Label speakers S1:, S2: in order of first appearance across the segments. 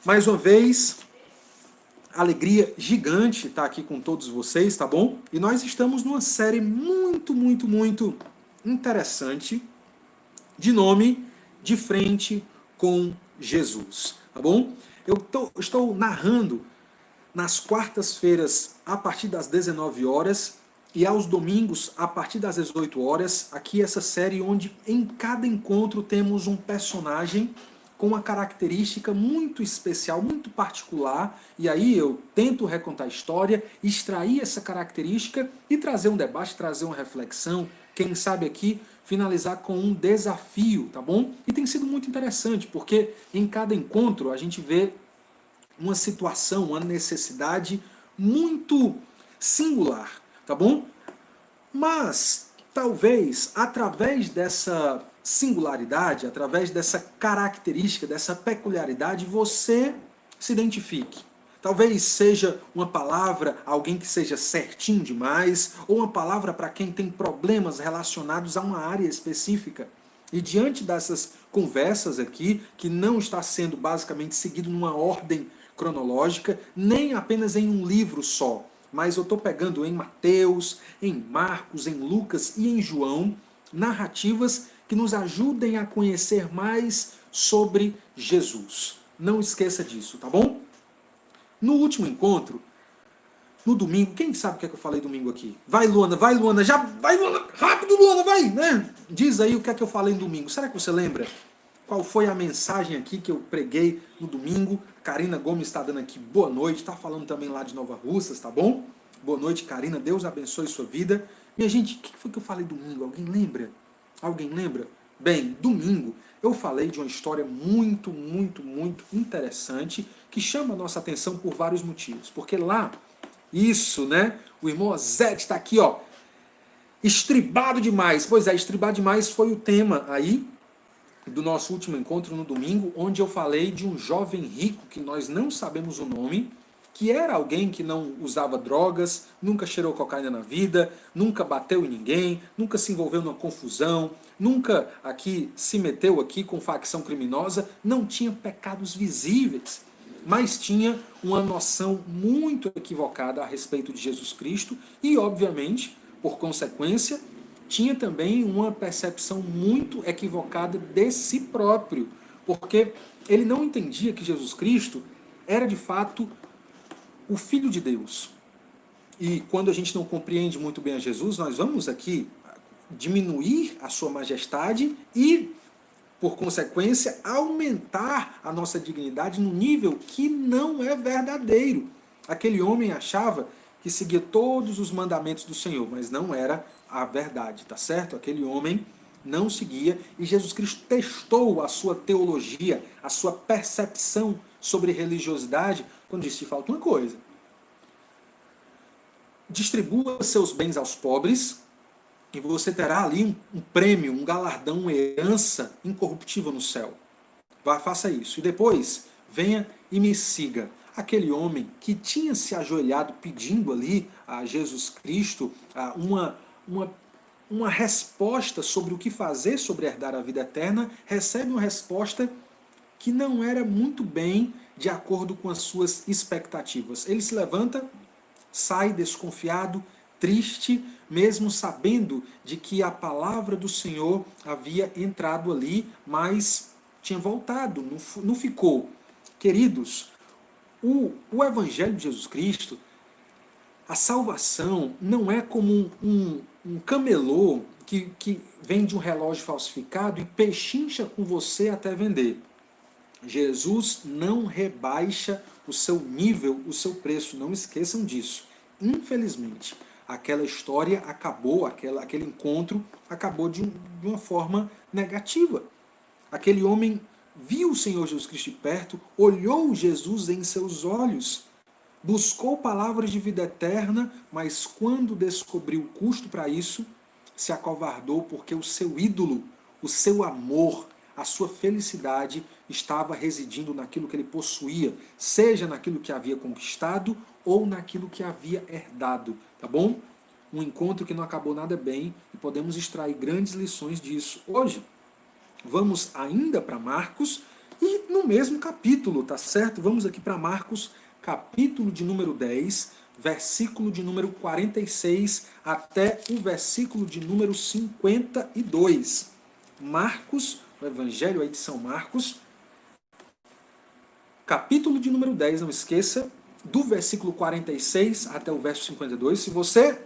S1: Mais uma vez, alegria gigante estar aqui com todos vocês, tá bom? E nós estamos numa série muito interessante de nome De Frente com Jesus, tá bom? Estou narrando nas quartas-feiras a partir das 19 horas e aos domingos a partir das 18 horas, aqui essa série onde em cada encontro temos um personagem com uma característica muito especial, muito particular, e aí eu tento recontar a história, extrair essa característica e trazer um debate, trazer uma reflexão, quem sabe aqui finalizar com um desafio, tá bom? E tem sido muito interessante, porque em cada encontro a gente vê uma situação, uma necessidade muito singular, tá bom? Mas, talvez, através dessa singularidade, através dessa característica, dessa peculiaridade, você se identifique. Talvez seja uma palavra, alguém que seja certinho demais, ou uma palavra para quem tem problemas relacionados a uma área específica. E diante dessas conversas aqui, que não está sendo basicamente seguido numa ordem cronológica, nem apenas em um livro só, mas eu estou pegando em Mateus, em Marcos, em Lucas e em João, narrativas que nos ajudem a conhecer mais sobre Jesus. Não esqueça disso, tá bom? No último encontro, no domingo, quem sabe o que é que eu falei domingo aqui? Vai, Luana, já vai, Luana, rápido, Luana, vai, né? Diz aí o que é que eu falei no domingo. Será que você lembra? Qual foi a mensagem aqui que eu preguei no domingo? Karina Gomes está dando aqui boa noite, está falando também lá de Nova Russas, tá bom? Boa noite, Karina, Deus abençoe sua vida. Minha gente, o que foi que eu falei domingo? Alguém lembra? Alguém lembra? Bem, domingo eu falei de uma história muito interessante que chama a nossa atenção por vários motivos. Porque lá, isso, né? O irmão Ozete está aqui, ó, estribado demais. Pois é, estribado demais foi o tema aí do nosso último encontro no domingo, onde eu falei de um jovem rico, que nós não sabemos o nome, que era alguém que não usava drogas, nunca cheirou cocaína na vida, nunca bateu em ninguém, nunca se envolveu numa confusão, nunca aqui se meteu aqui com facção criminosa, não tinha pecados visíveis, mas tinha uma noção muito equivocada a respeito de Jesus Cristo e, obviamente, por consequência, tinha também uma percepção muito equivocada de si próprio, porque ele não entendia que Jesus Cristo era de fato o Filho de Deus. E quando a gente não compreende muito bem a Jesus, nós vamos aqui diminuir a sua majestade e, por consequência, aumentar a nossa dignidade no nível que não é verdadeiro. Aquele homem achava que seguia todos os mandamentos do Senhor, mas não era a verdade, tá certo? Aquele homem não seguia e Jesus Cristo testou a sua teologia, a sua percepção sobre religiosidade, quando disse: te falta uma coisa. Distribua seus bens aos pobres e você terá ali um prêmio, um galardão, uma herança incorruptível no céu. Vá, faça isso. E depois, venha e me siga. Aquele homem que tinha se ajoelhado pedindo ali a Jesus Cristo uma resposta sobre o que fazer sobre herdar a vida eterna, recebe uma resposta que não era muito bem de acordo com as suas expectativas. Ele se levanta, sai desconfiado, triste, mesmo sabendo de que a palavra do Senhor havia entrado ali, mas tinha voltado, não ficou. Queridos, o Evangelho de Jesus Cristo, a salvação não é como um camelô que vende um relógio falsificado e pechincha com você até vender. Jesus não rebaixa o seu nível, o seu preço, não esqueçam disso. Infelizmente, aquela história acabou, aquele encontro acabou de uma forma negativa. Aquele homem viu o Senhor Jesus Cristo de perto, olhou Jesus em seus olhos, buscou palavras de vida eterna, mas quando descobriu o custo para isso, se acovardou porque o seu ídolo, o seu amor, a sua felicidade estava residindo naquilo que ele possuía, seja naquilo que havia conquistado ou naquilo que havia herdado, tá bom? Um encontro que não acabou nada bem e podemos extrair grandes lições disso. Hoje, vamos ainda para Marcos E no mesmo capítulo, tá certo? Vamos aqui para Marcos, capítulo de número 10, versículo de número 46 até o versículo de número 52. Marcos, o Evangelho aí de São Marcos, capítulo de número 10, não esqueça, do versículo 46 até o verso 52. Se você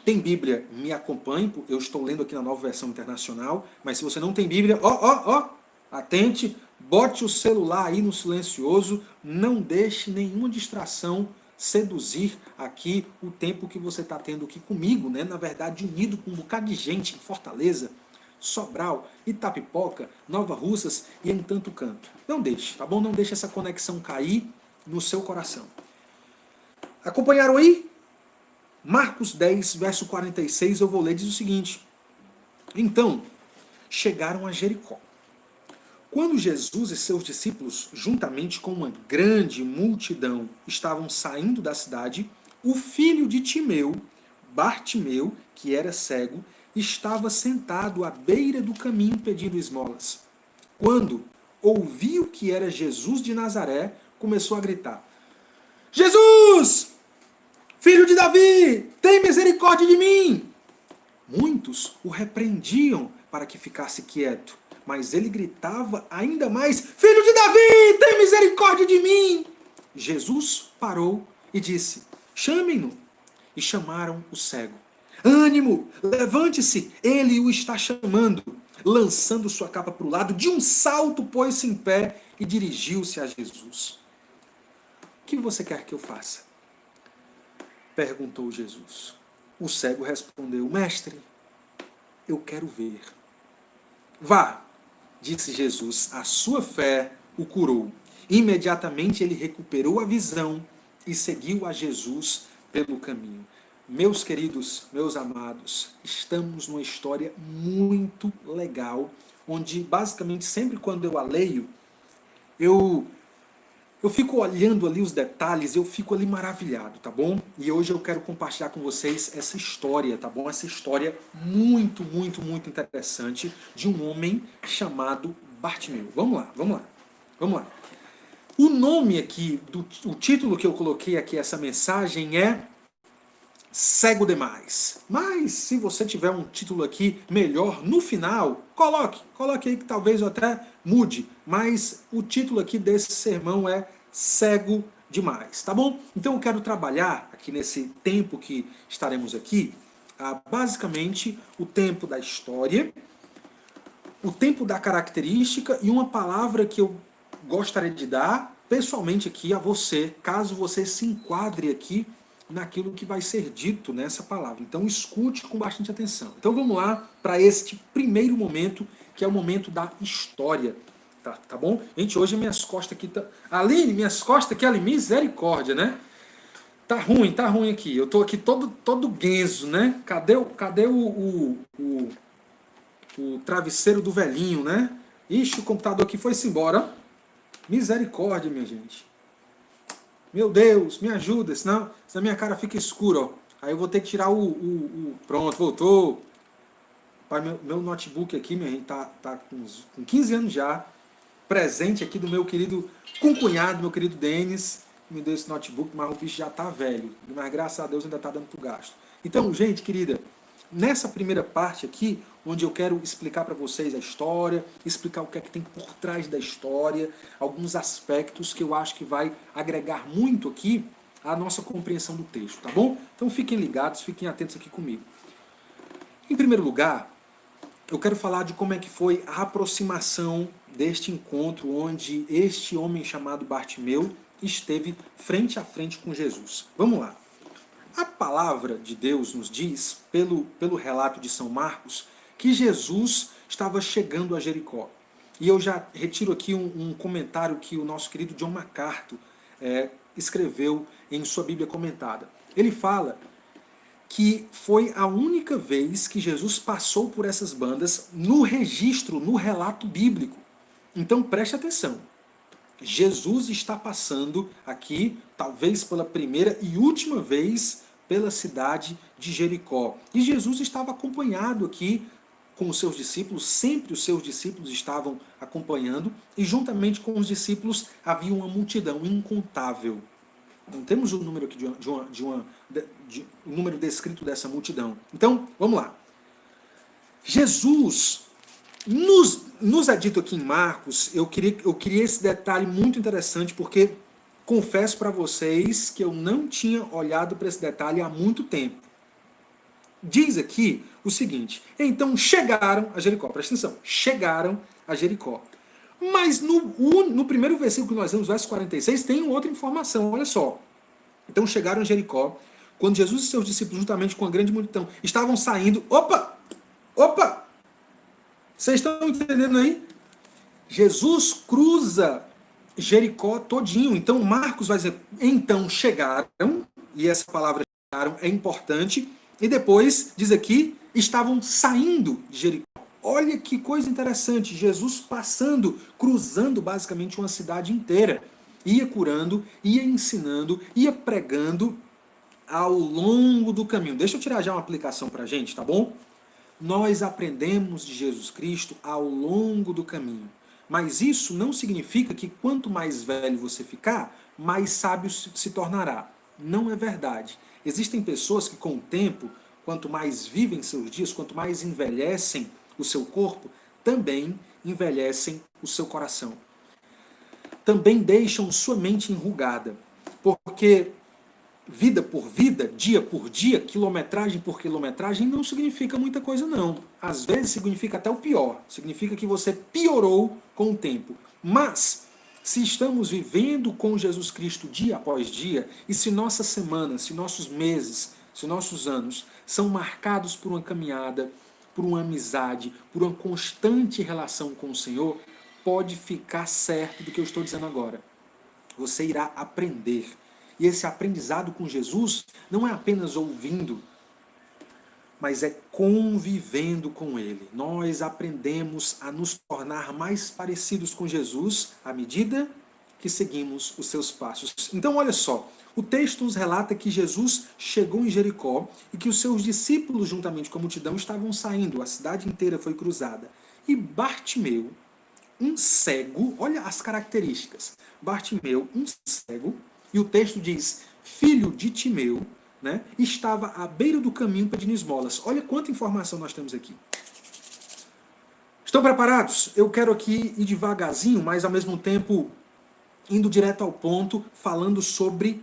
S1: tem Bíblia, me acompanhe, eu estou lendo aqui na Nova Versão Internacional, mas se você não tem Bíblia, atente, bote o celular aí no silencioso, não deixe nenhuma distração seduzir aqui o tempo que você está tendo aqui comigo, né? Na verdade, unido com um bocado de gente em Fortaleza, Sobral, Itapipoca, Nova Russas e em tanto canto. Não deixe, tá bom? Não deixe essa conexão cair no seu coração. Acompanharam aí? Marcos 10, verso 46, eu vou ler, diz o seguinte: Então, chegaram a Jericó. Quando Jesus e seus discípulos, juntamente com uma grande multidão, estavam saindo da cidade, o filho de Timeu, Bartimeu, que era cego, estava sentado à beira do caminho pedindo esmolas. Quando ouviu que era Jesus de Nazaré, começou a gritar: Jesus! Filho de Davi, tem misericórdia de mim! Muitos o repreendiam para que ficasse quieto, mas ele gritava ainda mais: Filho de Davi, tem misericórdia de mim! Jesus parou e disse: Chamem-no. E chamaram o cego. Ânimo, levante-se, ele o está chamando. Lançando sua capa para o lado, de um salto pôs-se em pé e dirigiu-se a Jesus. O que você quer que eu faça? Perguntou Jesus. O cego respondeu: Mestre, eu quero ver. Vá, disse Jesus, a sua fé o curou. Imediatamente ele recuperou a visão e seguiu a Jesus pelo caminho. Meus queridos, meus amados, estamos numa história muito legal, onde basicamente sempre quando eu a leio, eu fico olhando ali os detalhes, eu fico ali maravilhado, tá bom? E hoje eu quero compartilhar com vocês essa história, tá bom? Essa história muito, muito, muito interessante de um homem chamado Bartimeu. Vamos lá, vamos lá, vamos lá. O nome aqui, o título que eu coloquei aqui, essa mensagem é Cego Demais. Mas se você tiver um título aqui melhor no final, coloque aí que talvez eu até mude. Mas o título aqui desse sermão é Cego Demais, tá bom? Então eu quero trabalhar aqui nesse tempo que estaremos aqui, basicamente o tempo da história, o tempo da característica e uma palavra que eu gostaria de dar pessoalmente aqui a você, caso você se enquadre aqui naquilo que vai ser dito nessa palavra. Então escute com bastante atenção. Então vamos lá para este primeiro momento, que é o momento da história. Tá bom? Gente, hoje minhas costas aqui... Aline, minhas costas aqui, ali, misericórdia, né? Tá ruim aqui. Eu tô aqui todo guenzo, né? Cadê o travesseiro do velhinho, né? Ixi, o computador aqui foi-se embora. Misericórdia, minha gente. Meu Deus, me ajuda, senão minha cara fica escura, ó. Aí eu vou ter que tirar Pronto, voltou. Pai, meu notebook aqui, minha gente, tá com 15 anos já. Presente aqui do meu querido concunhado, meu querido Denis. Me deu esse notebook, mas o bicho já tá velho. Mas graças a Deus ainda tá dando pro gasto. Então, gente querida, nessa primeira parte aqui, onde eu quero explicar para vocês a história, explicar o que é que tem por trás da história, alguns aspectos que eu acho que vai agregar muito aqui à nossa compreensão do texto, tá bom? Então fiquem ligados, fiquem atentos aqui comigo. Em primeiro lugar, eu quero falar de como é que foi a aproximação deste encontro onde este homem chamado Bartimeu esteve frente a frente com Jesus. Vamos lá. A palavra de Deus nos diz, pelo relato de São Marcos, que Jesus estava chegando a Jericó. E eu já retiro aqui um comentário que o nosso querido John MacArthur escreveu em sua Bíblia comentada. Ele fala que foi a única vez que Jesus passou por essas bandas no registro, no relato bíblico. Então preste atenção. Jesus está passando aqui, talvez pela primeira e última vez, pela cidade de Jericó. E Jesus estava acompanhado aqui com os seus discípulos, sempre os seus discípulos estavam acompanhando, e juntamente com os discípulos havia uma multidão incontável. Não temos o número aqui o número descrito dessa multidão. Então, vamos lá. Jesus nos é dito aqui em Marcos, eu queria esse detalhe muito interessante, porque confesso para vocês que eu não tinha olhado para esse detalhe há muito tempo. Diz aqui o seguinte: então chegaram a Jericó. Presta atenção, chegaram a Jericó. Mas no primeiro versículo que nós lemos, verso 46, tem outra informação, olha só. Então chegaram a Jericó, quando Jesus e seus discípulos, juntamente com a grande multidão, estavam saindo. Opa! Vocês estão entendendo aí? Jesus cruza Jericó todinho. Então Marcos vai dizer, então chegaram, e essa palavra chegaram é importante, e depois diz aqui, estavam saindo de Jericó. Olha que coisa interessante, Jesus passando, cruzando basicamente uma cidade inteira. Ia curando, ia ensinando, ia pregando ao longo do caminho. Deixa eu tirar já uma aplicação pra gente, tá bom? Nós aprendemos de Jesus Cristo ao longo do caminho. Mas isso não significa que quanto mais velho você ficar, mais sábio se tornará. Não é verdade. Existem pessoas que com o tempo, quanto mais vivem seus dias, quanto mais envelhecem o seu corpo, também envelhecem o seu coração. Também deixam sua mente enrugada. Porque vida por vida, dia por dia, quilometragem por quilometragem, não significa muita coisa não. Às vezes significa até o pior. Significa que você piorou com o tempo. Mas, se estamos vivendo com Jesus Cristo dia após dia, e se nossas semanas, se nossos meses, se nossos anos são marcados por uma caminhada, por uma amizade, por uma constante relação com o Senhor, pode ficar certo do que eu estou dizendo agora. Você irá aprender. E esse aprendizado com Jesus não é apenas ouvindo, mas é convivendo com Ele. Nós aprendemos a nos tornar mais parecidos com Jesus à medida que seguimos os seus passos. Então, olha só, o texto nos relata que Jesus chegou em Jericó e que os seus discípulos, juntamente com a multidão, estavam saindo. A cidade inteira foi cruzada. E Bartimeu, um cego, olha as características. Bartimeu, um cego, e o texto diz, filho de Timeu, né, estava à beira do caminho pedindo esmolas. Olha quanta informação nós temos aqui. Estão preparados? Eu quero aqui ir devagarzinho, mas ao mesmo tempo indo direto ao ponto, falando sobre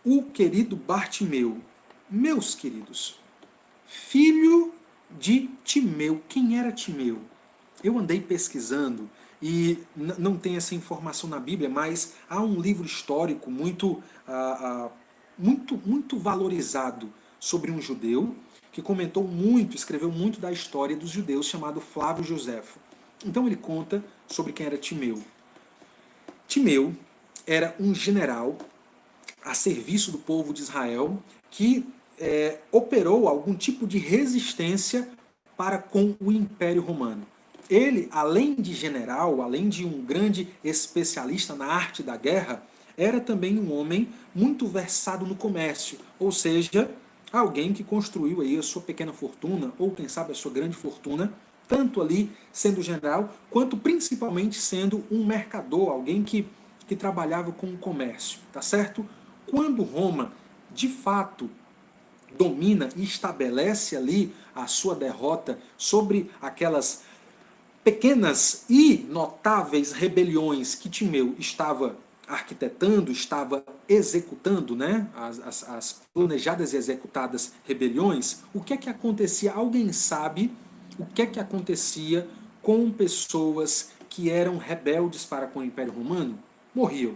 S1: o querido Bartimeu. Meus queridos, filho de Timeu. Quem era Timeu? Eu andei pesquisando e não tem essa informação na Bíblia, mas há um livro histórico muito valorizado sobre um judeu que comentou muito, escreveu muito da história dos judeus, chamado Flávio Joséfo. Então ele conta sobre quem era Timeu. Timeu era um general a serviço do povo de Israel que operou algum tipo de resistência para com o Império Romano. Ele, além de general, além de um grande especialista na arte da guerra, era também um homem muito versado no comércio, ou seja, alguém que construiu aí a sua pequena fortuna, ou quem sabe a sua grande fortuna, tanto ali sendo general, quanto principalmente sendo um mercador, alguém que trabalhava com o comércio, tá certo? Quando Roma, de fato, domina e estabelece ali a sua derrota sobre aquelas pequenas e notáveis rebeliões que Timeu estava arquitetando, estava executando, né? As planejadas e executadas rebeliões, o que é que acontecia? Alguém sabe o que é que acontecia com pessoas que eram rebeldes para com o Império Romano? Morriam.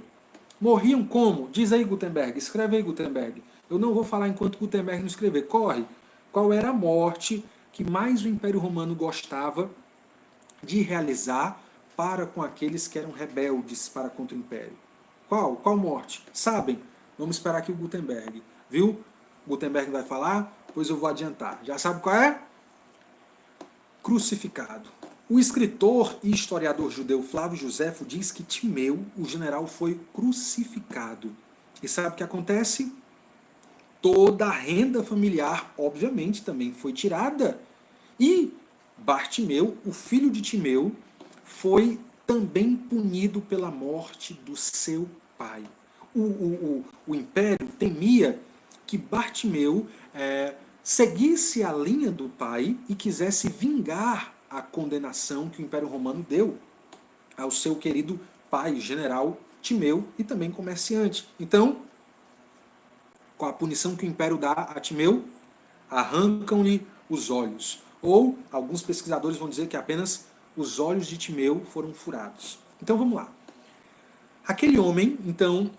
S1: Morriam como? Diz aí, Gutenberg, escreve aí, Gutenberg. Eu não vou falar enquanto Gutenberg não escrever. Corre. Qual era a morte que mais o Império Romano gostava de realizar para com aqueles que eram rebeldes para contra o Império? Qual? Qual morte? Sabem? Vamos esperar aqui o Gutenberg. Viu? Gutenberg vai falar, pois eu vou adiantar. Já sabe qual é? Crucificado. O escritor e historiador judeu Flávio Joséfo diz que Timeu, o general, foi crucificado. E sabe o que acontece? Toda a renda familiar, obviamente, também foi tirada. E Bartimeu, o filho de Timeu, foi também punido pela morte do seu pai. O império temia que Bartimeu seguisse a linha do pai e quisesse vingar a condenação que o Império Romano deu ao seu querido pai, general Timeu, e também comerciante. Então, com a punição que o Império dá a Timeu, arrancam-lhe os olhos. Ou, alguns pesquisadores vão dizer que apenas os olhos de Timeu foram furados. Então, vamos lá. Aquele homem, então,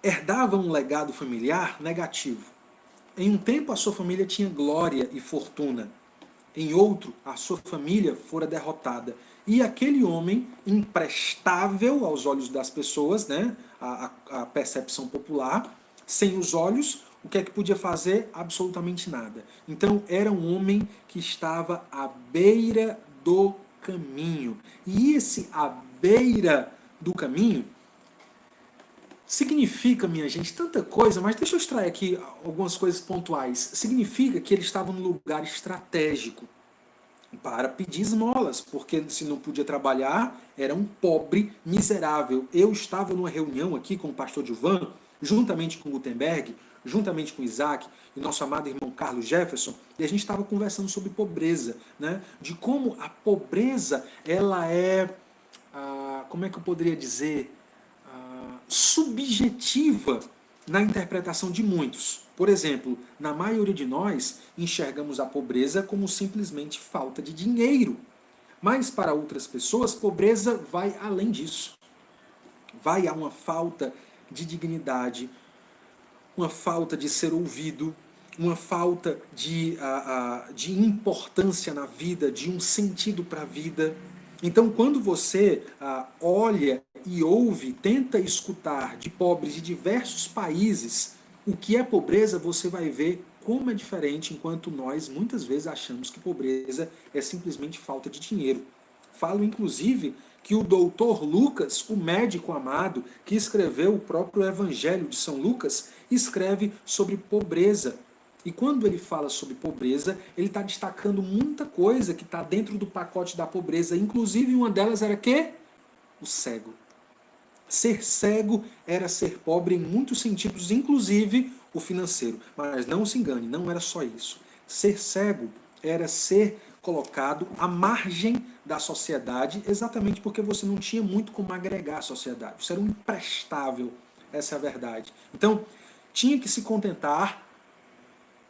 S1: herdava um legado familiar negativo. Em um tempo, a sua família tinha glória e fortuna. Em outro, a sua família fora derrotada. E aquele homem, imprestável aos olhos das pessoas, né, a percepção popular, sem os olhos, o que é que podia fazer? Absolutamente nada. Então, era um homem que estava à beira do caminho. E esse à beira do caminho significa, minha gente, tanta coisa, mas deixa eu extrair aqui algumas coisas pontuais. Significa que ele estava num lugar estratégico para pedir esmolas, porque se não podia trabalhar, era um pobre miserável. Eu estava numa reunião aqui com o pastor Gilvan, juntamente com Gutenberg, juntamente com Isaac e nosso amado irmão Carlos Jefferson, e a gente estava conversando sobre pobreza, né? De como a pobreza, ela é, como é que eu poderia dizer, subjetiva na interpretação de muitos. Por exemplo, na maioria de nós enxergamos a pobreza como simplesmente falta de dinheiro. Mas para outras pessoas, pobreza vai além disso. Vai a uma falta de dignidade, uma falta de ser ouvido, uma falta de importância na vida, de um sentido para a vida. Então, quando você olha e ouve, tenta escutar de pobres de diversos países o que é pobreza, você vai ver como é diferente, enquanto nós muitas vezes achamos que pobreza é simplesmente falta de dinheiro. Falo, inclusive, que o doutor Lucas, o médico amado, que escreveu o próprio Evangelho de São Lucas, escreve sobre pobreza. E quando ele fala sobre pobreza, ele está destacando muita coisa que está dentro do pacote da pobreza. Inclusive, uma delas era quê? O cego. Ser cego era ser pobre em muitos sentidos, inclusive o financeiro. Mas não se engane, não era só isso. Ser cego era ser colocado à margem da sociedade, exatamente porque você não tinha muito como agregar à sociedade. Você era um imprestável, essa é a verdade. Então, tinha que se contentar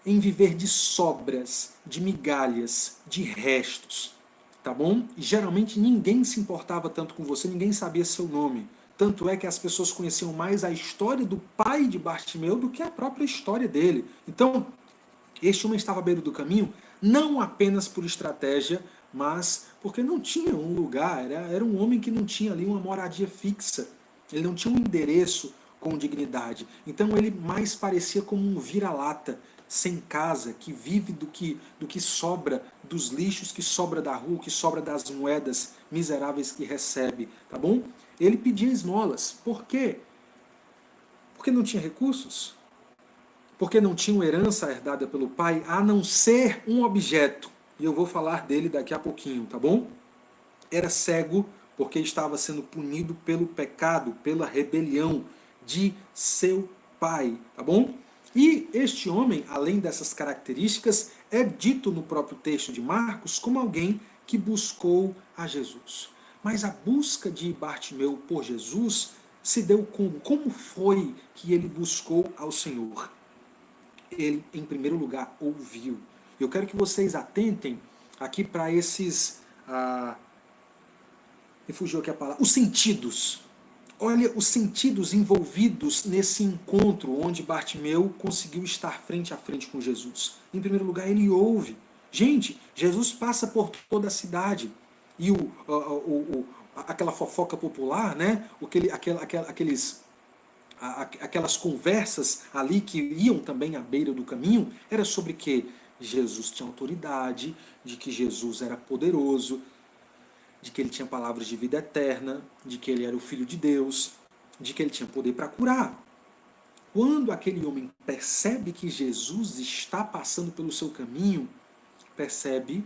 S1: em viver de sobras, de migalhas, de restos, tá bom? E geralmente ninguém se importava tanto com você, ninguém sabia seu nome. Tanto é que as pessoas conheciam mais a história do pai de Bartimeu do que a própria história dele. Então, este homem estava à beira do caminho, não apenas por estratégia, mas porque não tinha um lugar, era um homem que não tinha ali uma moradia fixa, ele não tinha um endereço com dignidade. Então ele mais parecia como um vira-lata, sem casa, que vive do que sobra, dos lixos que sobra da rua, que sobra das moedas miseráveis que recebe, tá bom? Ele pedia esmolas. Por quê? Porque não tinha recursos? Porque não tinha uma herança herdada pelo pai, a não ser um objeto. E eu vou falar dele daqui a pouquinho, tá bom? Era cego porque estava sendo punido pelo pecado, pela rebelião de seu pai, tá bom? E este homem, além dessas características, é dito no próprio texto de Marcos como alguém que buscou a Jesus. Mas a busca de Bartimeu por Jesus se deu como? Como foi que ele buscou ao Senhor? Ele, em primeiro lugar, ouviu. Eu quero que vocês atentem aqui para esses... me fugiu aqui a palavra. Os sentidos. Olha os sentidos envolvidos nesse encontro onde Bartimeu conseguiu estar frente a frente com Jesus. Em primeiro lugar, ele ouve. Gente, Jesus passa por toda a cidade. E aquela fofoca popular, né? Aquelas conversas ali que iam também à beira do caminho, era sobre que Jesus tinha autoridade, de que Jesus era poderoso, de que ele tinha palavras de vida eterna, de que ele era o Filho de Deus, de que ele tinha poder para curar. Quando aquele homem percebe que Jesus está passando pelo seu caminho, percebe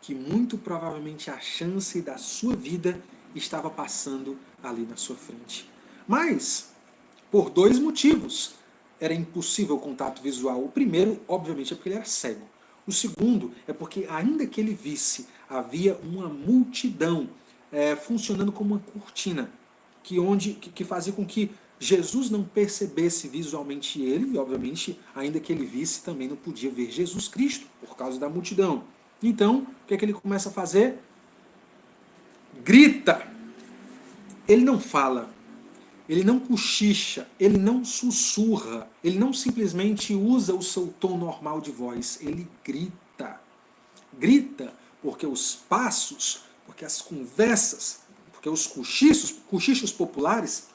S1: que muito provavelmente a chance da sua vida estava passando ali na sua frente. Mas, por dois motivos, era impossível o contato visual. O primeiro, obviamente, é porque ele era cego. O segundo é porque, ainda que ele visse, havia uma multidão funcionando como uma cortina, que fazia com que Jesus não percebesse visualmente ele, e obviamente, ainda que ele visse, também não podia ver Jesus Cristo, por causa da multidão. Então, o que é que ele começa a fazer? Grita! Ele não fala, ele não cochicha, ele não sussurra, ele não simplesmente usa o seu tom normal de voz, ele grita. Grita porque os passos, porque as conversas, porque os cochichos populares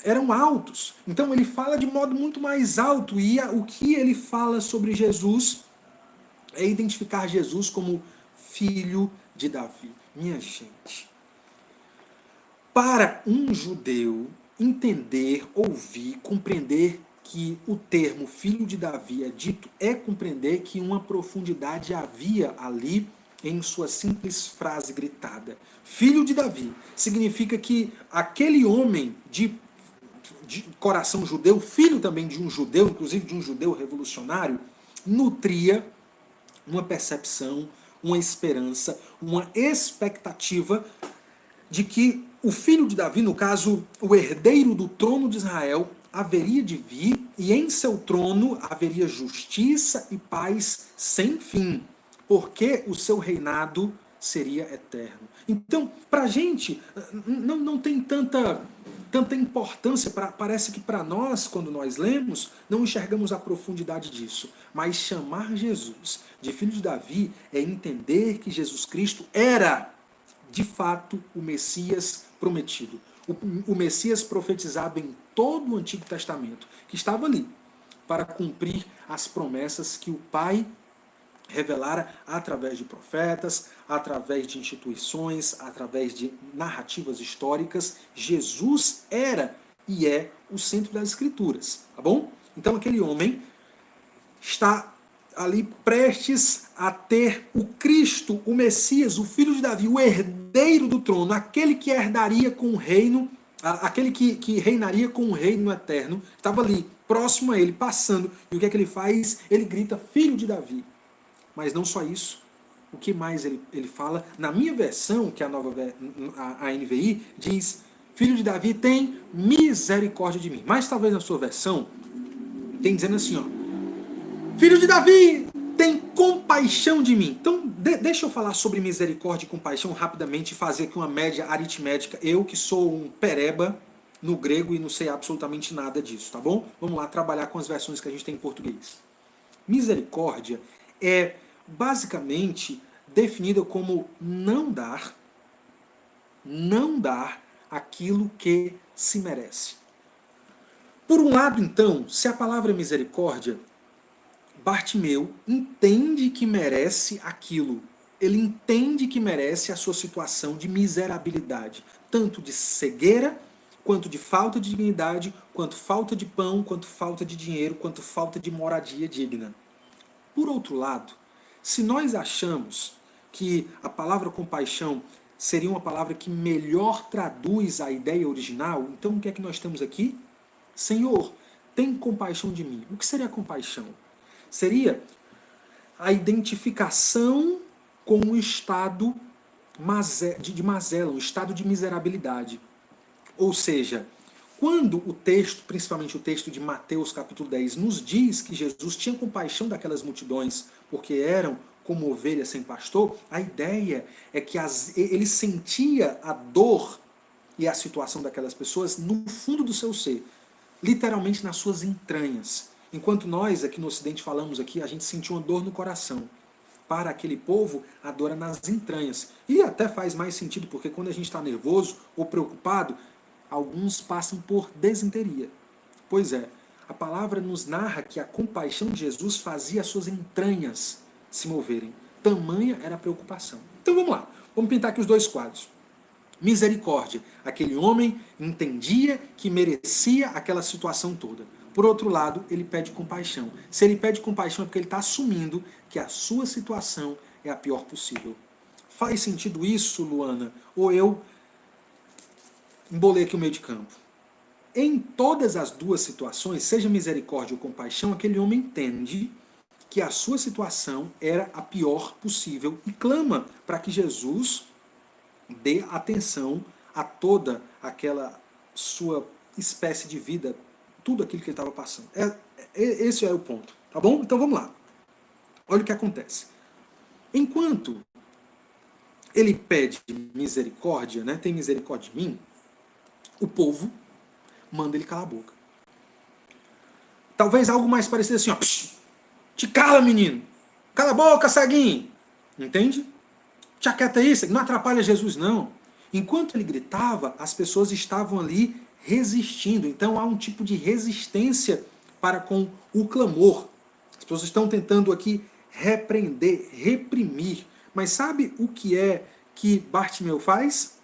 S1: eram altos. Então ele fala de modo muito mais alto e o que ele fala sobre Jesus é identificar Jesus como filho de Davi. Minha gente, para um judeu entender, ouvir, compreender que o termo filho de Davi é dito, é compreender que uma profundidade havia ali em sua simples frase gritada. Filho de Davi significa que aquele homem de coração judeu, filho também de um judeu, inclusive de um judeu revolucionário, nutria uma percepção, uma esperança, uma expectativa de que o filho de Davi, no caso, o herdeiro do trono de Israel, haveria de vir e em seu trono haveria justiça e paz sem fim, porque o seu reinado seria eterno. Então, para a gente, não tem tanta importância, parece que para nós, quando nós lemos, não enxergamos a profundidade disso. Mas chamar Jesus de filho de Davi é entender que Jesus Cristo era, de fato, o Messias prometido. O Messias profetizado em todo o Antigo Testamento, que estava ali para cumprir as promessas que o Pai revelara através de profetas, através de instituições, através de narrativas históricas. Jesus era e é o centro das Escrituras, tá bom? Então aquele homem está ali prestes a ter o Cristo, o Messias, o filho de Davi, o herdeiro do trono, aquele que herdaria com o reino, aquele que reinaria com o reino eterno, estava ali, próximo a ele, passando. E o que é que ele faz? Ele grita, filho de Davi. Mas não só isso. O que mais ele fala? Na minha versão, que é a NVI, diz, filho de Davi, tem misericórdia de mim. Mas talvez na sua versão, tem dizendo assim, ó, filho de Davi, tem compaixão de mim. Então, deixa eu falar sobre misericórdia e compaixão rapidamente e fazer aqui uma média aritmética. Eu que sou um pereba no grego e não sei absolutamente nada disso, tá bom? Vamos lá trabalhar com as versões que a gente tem em português. Misericórdia é basicamente definida como não dar aquilo que se merece. Por um lado, então, se a palavra é misericórdia, Bartimeu entende que merece aquilo. Ele entende que merece a sua situação de miserabilidade, tanto de cegueira, quanto de falta de dignidade, quanto falta de pão, quanto falta de dinheiro, quanto falta de moradia digna. Por outro lado, se nós achamos que a palavra compaixão seria uma palavra que melhor traduz a ideia original, então o que é que nós temos aqui? Senhor, tem compaixão de mim. O que seria compaixão? Seria a identificação com um estado de mazela, um estado de miserabilidade. Ou seja, quando o texto, principalmente o texto de Mateus capítulo 10, nos diz que Jesus tinha compaixão daquelas multidões porque eram como ovelhas sem pastor, a ideia é que ele sentia a dor e a situação daquelas pessoas no fundo do seu ser, literalmente nas suas entranhas. Enquanto nós aqui no Ocidente falamos aqui, a gente sentiu uma dor no coração. Para aquele povo, a dor é nas entranhas. E até faz mais sentido, porque quando a gente está nervoso ou preocupado, alguns passam por desinteria. Pois é, a palavra nos narra que a compaixão de Jesus fazia as suas entranhas se moverem. Tamanha era a preocupação. Então vamos lá, vamos pintar aqui os dois quadros. Misericórdia, aquele homem entendia que merecia aquela situação toda. Por outro lado, ele pede compaixão. Se ele pede compaixão é porque ele está assumindo que a sua situação é a pior possível. Faz sentido isso, Luana? Ou eu embolei aqui o meio de campo? Em todas as duas situações, seja misericórdia ou compaixão, aquele homem entende que a sua situação era a pior possível e clama para que Jesus dê atenção a toda aquela sua espécie de vida, tudo aquilo que ele estava passando. Esse é o ponto, tá bom? Então vamos lá. Olha o que acontece. Enquanto ele pede misericórdia, né, tem misericórdia de mim, o povo manda ele calar a boca. Talvez algo mais parecido assim, ó, te cala, menino, cala a boca, ceguinho, entende? Te aquieta isso, não atrapalha Jesus, não. Enquanto ele gritava, as pessoas estavam ali resistindo. Então há um tipo de resistência para com o clamor. As pessoas estão tentando aqui repreender, reprimir. Mas sabe o que é que Bartimeu faz?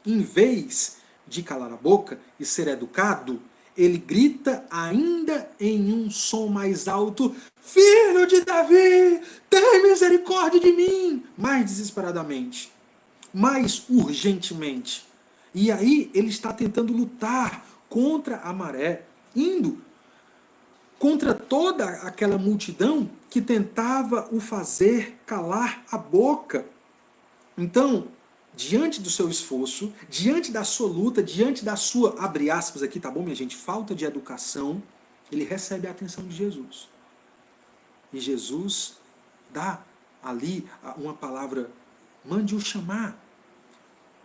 S1: Em vez de calar a boca e ser educado, ele grita ainda em um som mais alto: Filho de Davi, tem misericórdia de mim! Mais desesperadamente, mais urgentemente. E aí ele está tentando lutar contra a maré, indo contra toda aquela multidão que tentava o fazer calar a boca. Então, diante do seu esforço, diante da sua luta, diante da sua, abre aspas aqui, tá bom, minha gente, falta de educação, ele recebe a atenção de Jesus. E Jesus dá ali uma palavra, mande-o chamar.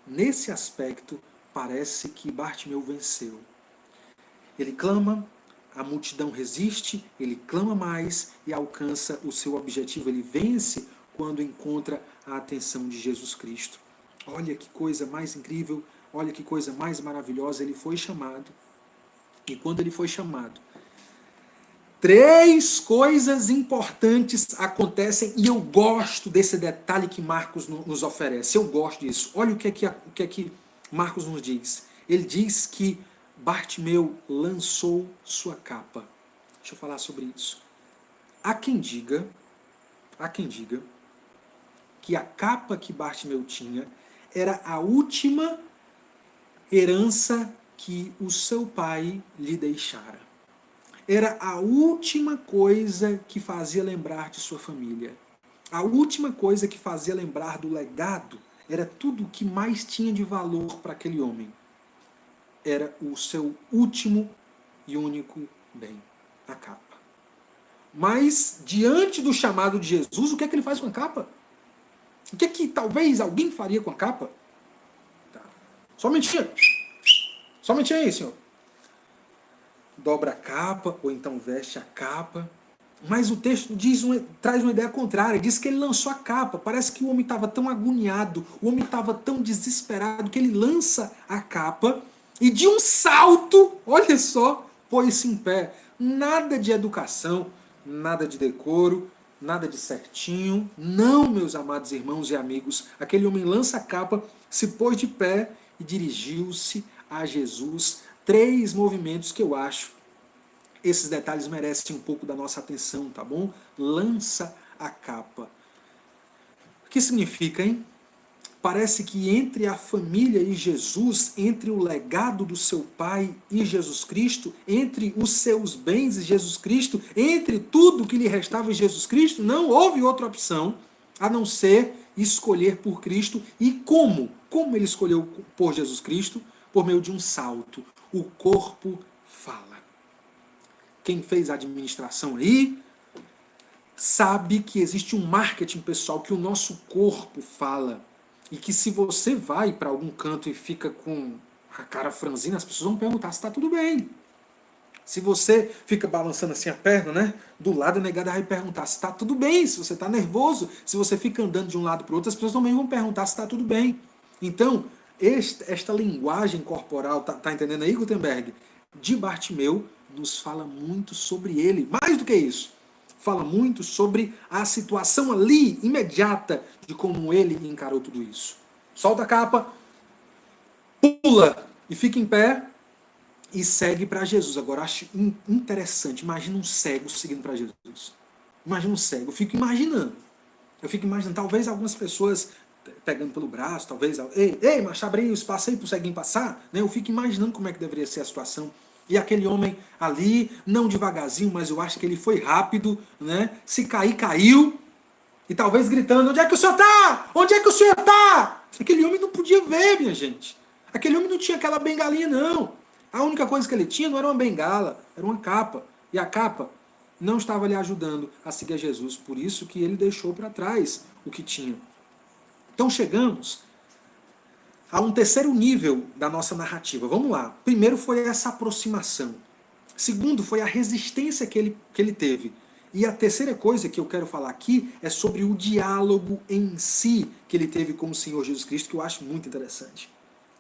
S1: Nesse aspecto, parece que Bartimeu venceu. Ele clama, a multidão resiste, ele clama mais e alcança o seu objetivo. Ele vence quando encontra a atenção de Jesus Cristo. Olha que coisa mais incrível, olha que coisa mais maravilhosa. Ele foi chamado. E quando ele foi chamado, 3 coisas importantes acontecem e eu gosto desse detalhe que Marcos nos oferece. Eu gosto disso. Olha o que é que Marcos nos diz. Ele diz que Bartimeu lançou sua capa. Deixa eu falar sobre isso. Há quem diga que a capa que Bartimeu tinha era a última herança que o seu pai lhe deixara. Era a última coisa que fazia lembrar de sua família. A última coisa que fazia lembrar do legado era tudo o que mais tinha de valor para aquele homem. Era o seu último e único bem, a capa. Mas, diante do chamado de Jesus, o que é que ele faz com a capa? O que é que talvez alguém faria com a capa? Tá. Somente aí, senhor. Dobra a capa, ou então veste a capa. Mas o texto traz uma ideia contrária. Diz que ele lançou a capa. Parece que o homem estava tão agoniado, o homem estava tão desesperado, que ele lança a capa e de um salto, olha só, pôs-se em pé. Nada de educação, nada de decoro, nada de certinho. Não, meus amados irmãos e amigos. Aquele homem lança a capa, se pôs de pé e dirigiu-se a Jesus. 3 movimentos que eu acho, esses detalhes merecem um pouco da nossa atenção, tá bom? Lança a capa. O que significa, hein? Parece que entre a família e Jesus, entre o legado do seu pai e Jesus Cristo, entre os seus bens e Jesus Cristo, entre tudo que lhe restava em Jesus Cristo, não houve outra opção a não ser escolher por Cristo. E como? Como ele escolheu por Jesus Cristo? Por meio de um salto. O corpo fala. Quem fez a administração aí sabe que existe um marketing pessoal, que o nosso corpo fala. E que se você vai para algum canto e fica com a cara franzina, as pessoas vão perguntar se está tudo bem. Se você fica balançando assim a perna, né, do lado, a negada vai perguntar se está tudo bem, se você está nervoso. Se você fica andando de um lado para o outro, as pessoas também vão perguntar se está tudo bem. Então, esta linguagem corporal, tá entendendo aí, Gutenberg? De Bartimeu, nos fala muito sobre ele. Mais do que isso, fala muito sobre a situação ali, imediata, de como ele encarou tudo isso. Solta a capa, pula e fica em pé e segue para Jesus. Agora, acho interessante, imagina um cego seguindo para Jesus. Imagina um cego, eu fico imaginando. Eu fico imaginando, talvez algumas pessoas pegando pelo braço, talvez, ei, mas abre aí o espaço aí para o ceguinho passar, né? Eu fico imaginando como é que deveria ser a situação. E aquele homem ali, não devagarzinho, mas eu acho que ele foi rápido, né? Se cair, caiu. E talvez gritando, onde é que o senhor está? Onde é que o senhor está? Aquele homem não podia ver, minha gente. Aquele homem não tinha aquela bengalinha, não. A única coisa que ele tinha não era uma bengala, era uma capa. E a capa não estava lhe ajudando a seguir a Jesus. Por isso que ele deixou para trás o que tinha. Então chegamos a um terceiro nível da nossa narrativa. Vamos lá. Primeiro foi essa aproximação. Segundo foi a resistência que ele teve. E a terceira coisa que eu quero falar aqui é sobre o diálogo em si que ele teve com o Senhor Jesus Cristo, que eu acho muito interessante.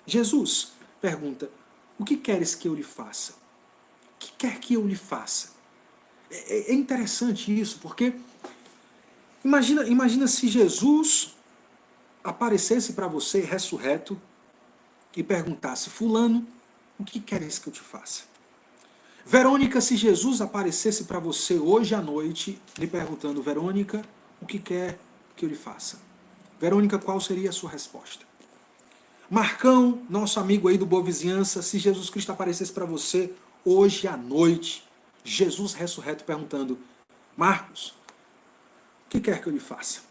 S1: Jesus pergunta, o que queres que eu lhe faça? O que quer que eu lhe faça? É interessante isso, porque imagina se Jesus aparecesse para você ressurreto e perguntasse, fulano, o que queres que eu te faça? Verônica, se Jesus aparecesse para você hoje à noite, lhe perguntando, Verônica, o que quer que eu lhe faça? Verônica, qual seria a sua resposta? Marcão, nosso amigo aí do Boa Vizinhança, se Jesus Cristo aparecesse para você hoje à noite, Jesus ressurreto perguntando, Marcos, o que quer que eu lhe faça?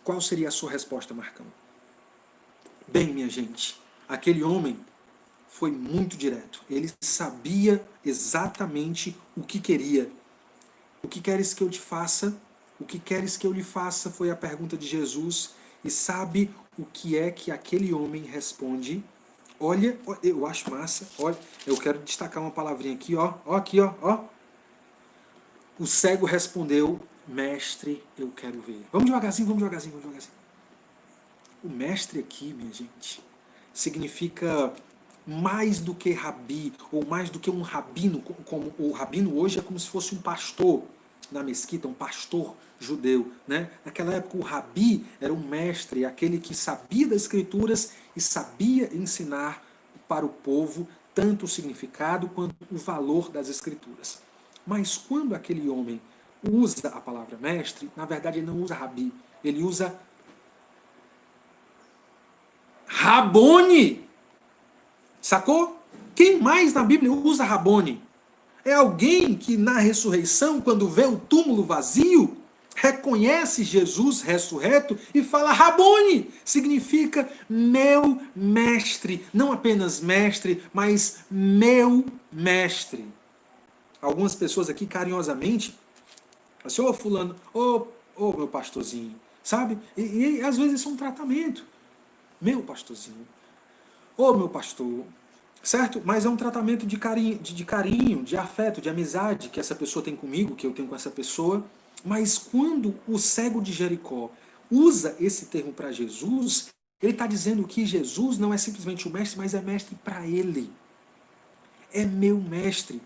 S1: Qual seria a sua resposta, Marcão? Bem, minha gente, aquele homem foi muito direto. Ele sabia exatamente o que queria. O que queres que eu te faça? O que queres que eu lhe faça? Foi a pergunta de Jesus. E sabe o que é que aquele homem responde? Olha, eu acho massa. Olha, eu quero destacar uma palavrinha aqui, ó. Ó aqui, ó, ó. O cego respondeu, mestre, eu quero ver. Vamos devagarzinho, vamos devagarzinho, vamos devagarzinho. O mestre aqui, minha gente, significa mais do que rabi, ou mais do que um rabino, como o rabino hoje é como se fosse um pastor na mesquita, um pastor judeu, né? Naquela época o rabi era um mestre, aquele que sabia das escrituras e sabia ensinar para o povo tanto o significado quanto o valor das escrituras. Mas quando aquele homem usa a palavra mestre, na verdade ele não usa rabi, ele usa Rabone. Sacou? Quem mais na Bíblia usa Rabone? É alguém que na ressurreição, quando vê o túmulo vazio, reconhece Jesus ressurreto e fala Rabone. Significa meu mestre. Não apenas mestre, mas meu mestre. Algumas pessoas aqui carinhosamente, assim, ô fulano, ô meu pastorzinho, sabe? E às vezes isso é um tratamento. Meu pastorzinho. Ô meu pastor, certo? Mas é um tratamento de carinho, de afeto, de amizade que essa pessoa tem comigo, que eu tenho com essa pessoa. Mas quando o cego de Jericó usa esse termo para Jesus, ele está dizendo que Jesus não é simplesmente o mestre, mas é mestre para ele. É meu mestre.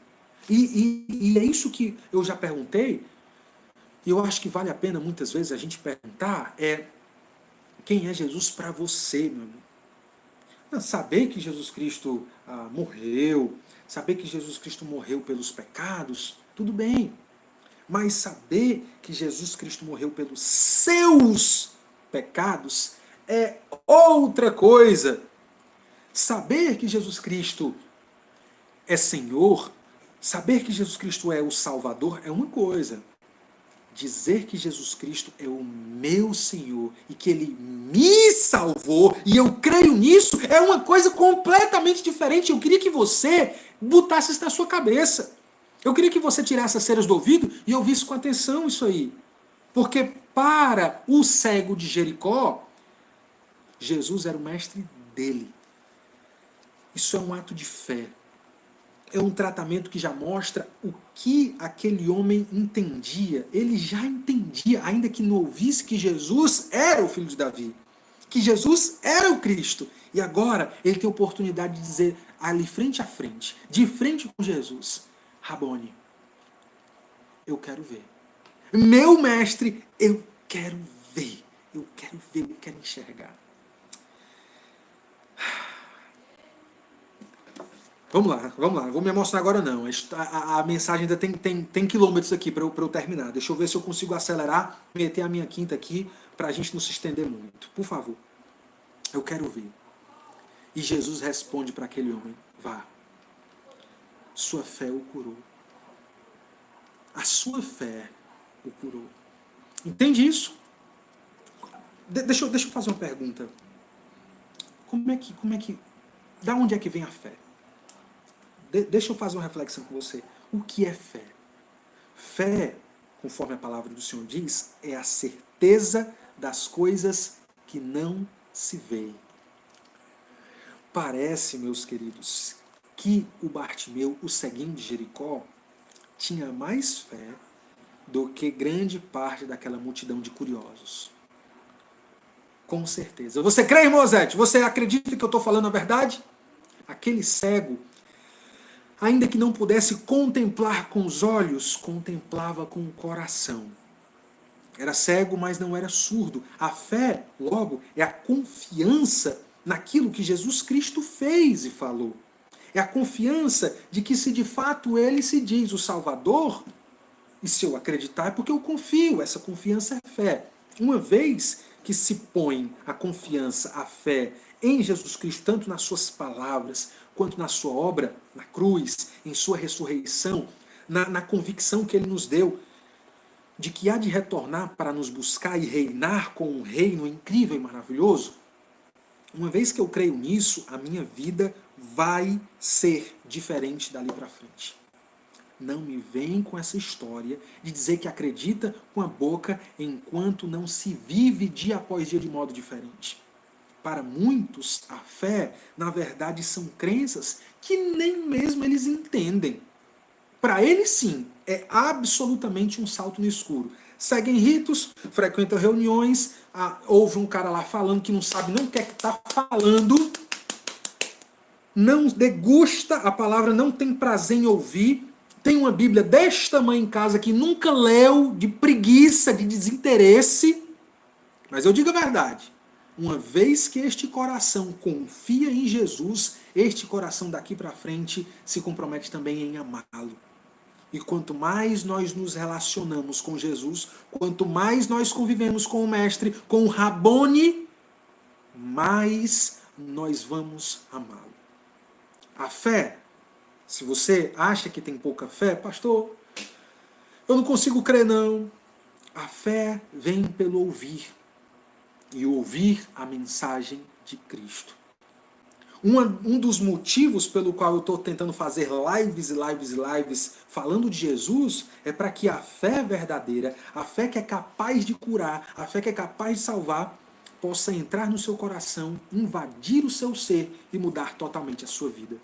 S1: E é isso que eu já perguntei, e eu acho que vale a pena muitas vezes a gente perguntar, quem é Jesus para você, meu amigo? Saber que Jesus Cristo morreu, saber que Jesus Cristo morreu pelos pecados, tudo bem. Mas saber que Jesus Cristo morreu pelos seus pecados é outra coisa. Saber que Jesus Cristo é Senhor, saber que Jesus Cristo é o Salvador é uma coisa. Dizer que Jesus Cristo é o meu Senhor e que Ele me salvou e eu creio nisso é uma coisa completamente diferente. Eu queria que você botasse isso na sua cabeça. Eu queria que você tirasse as ceras do ouvido e ouvisse com atenção isso aí. Porque para o cego de Jericó, Jesus era o mestre dele. Isso é um ato de fé. É um tratamento que já mostra o que aquele homem entendia. Ele já entendia, ainda que não ouvisse, que Jesus era o filho de Davi. Que Jesus era o Cristo. E agora ele tem a oportunidade de dizer ali frente a frente, de frente com Jesus, Rabone, eu quero ver. Meu mestre, eu quero ver. Eu quero ver, eu quero enxergar. Vamos lá, não vou me emocionar agora não. A mensagem ainda tem quilômetros aqui para eu terminar. Deixa eu ver se eu consigo acelerar, meter a minha quinta aqui para a gente não se estender muito. Por favor, eu quero ver. E Jesus responde para aquele homem: vá, sua fé o curou. A sua fé o curou. Entende isso? Deixa eu fazer uma pergunta. Como é que, da onde é que vem a fé? Deixa eu fazer uma reflexão com você. O que é fé? Fé, conforme a palavra do Senhor diz, é a certeza das coisas que não se veem. Parece, meus queridos, que o Bartimeu, o ceguinho de Jericó, tinha mais fé do que grande parte daquela multidão de curiosos. Com certeza. Você crê, irmão Zete? Você acredita que eu estou falando a verdade? Aquele cego, ainda que não pudesse contemplar com os olhos, contemplava com o coração. Era cego, mas não era surdo. A fé, logo, é a confiança naquilo que Jesus Cristo fez e falou. É a confiança de que se de fato ele se diz o Salvador, e se eu acreditar é porque eu confio, essa confiança é fé. Uma vez que se põe a confiança, a fé em Jesus Cristo, tanto nas suas palavras, quanto na sua obra, na cruz, em sua ressurreição, na convicção que ele nos deu, de que há de retornar para nos buscar e reinar com um reino incrível e maravilhoso, uma vez que eu creio nisso, a minha vida vai ser diferente dali para frente. Não me vem com essa história de dizer que acredita com a boca enquanto não se vive dia após dia de modo diferente. Para muitos, a fé, na verdade, são crenças que nem mesmo eles entendem. Para eles, sim, é absolutamente um salto no escuro. Seguem ritos, frequentam reuniões, ouve um cara lá falando que não sabe nem o que é que está falando, não degusta a palavra, não tem prazer em ouvir, tem uma Bíblia deste tamanho em casa que nunca leu, de preguiça, de desinteresse. Mas eu digo a verdade, uma vez que este coração confia em Jesus, este coração daqui para frente se compromete também em amá-lo. E quanto mais nós nos relacionamos com Jesus, quanto mais nós convivemos com o Mestre, com o Rabone, mais nós vamos amá-lo. A fé, se você acha que tem pouca fé, pastor, eu não consigo crer não. A fé vem pelo ouvir, e ouvir a mensagem de Cristo. Um dos motivos pelo qual eu estou tentando fazer lives falando de Jesus é para que a fé verdadeira, a fé que é capaz de curar, a fé que é capaz de salvar, possa entrar no seu coração, invadir o seu ser e mudar totalmente a sua vida.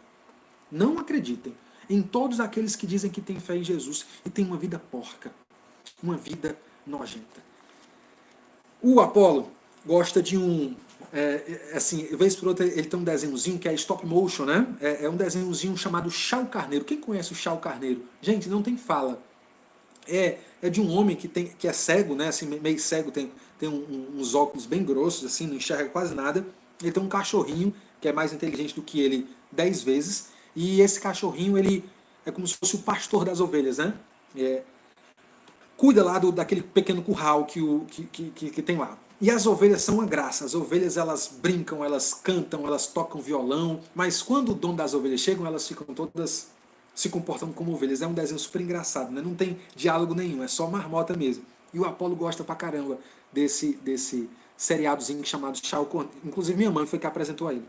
S1: Não acreditem em todos aqueles que dizem que têm fé em Jesus e têm uma vida porca, uma vida nojenta. O Apolo gosta de assim, vez por outra ele tem um desenhozinho que é stop motion, né? É um desenhozinho chamado Chau Carneiro. Quem conhece o Chau Carneiro? Gente, não tem fala. É de um homem que é cego, né? Assim, meio cego, tem uns óculos bem grossos, assim, não enxerga quase nada. Ele tem um cachorrinho que é mais inteligente do que ele 10 vezes. E esse cachorrinho, ele é como se fosse o pastor das ovelhas, né? Cuida lá daquele pequeno curral que tem lá. E as ovelhas são uma graça. As ovelhas, elas brincam, elas cantam, elas tocam violão. Mas quando o dono das ovelhas chegam, elas ficam todas se comportando como ovelhas. É um desenho super engraçado, né? Não tem diálogo nenhum, é só marmota mesmo. E o Apolo gosta pra caramba desse seriadozinho chamado Chau Carneiro. Inclusive minha mãe foi que apresentou a ele.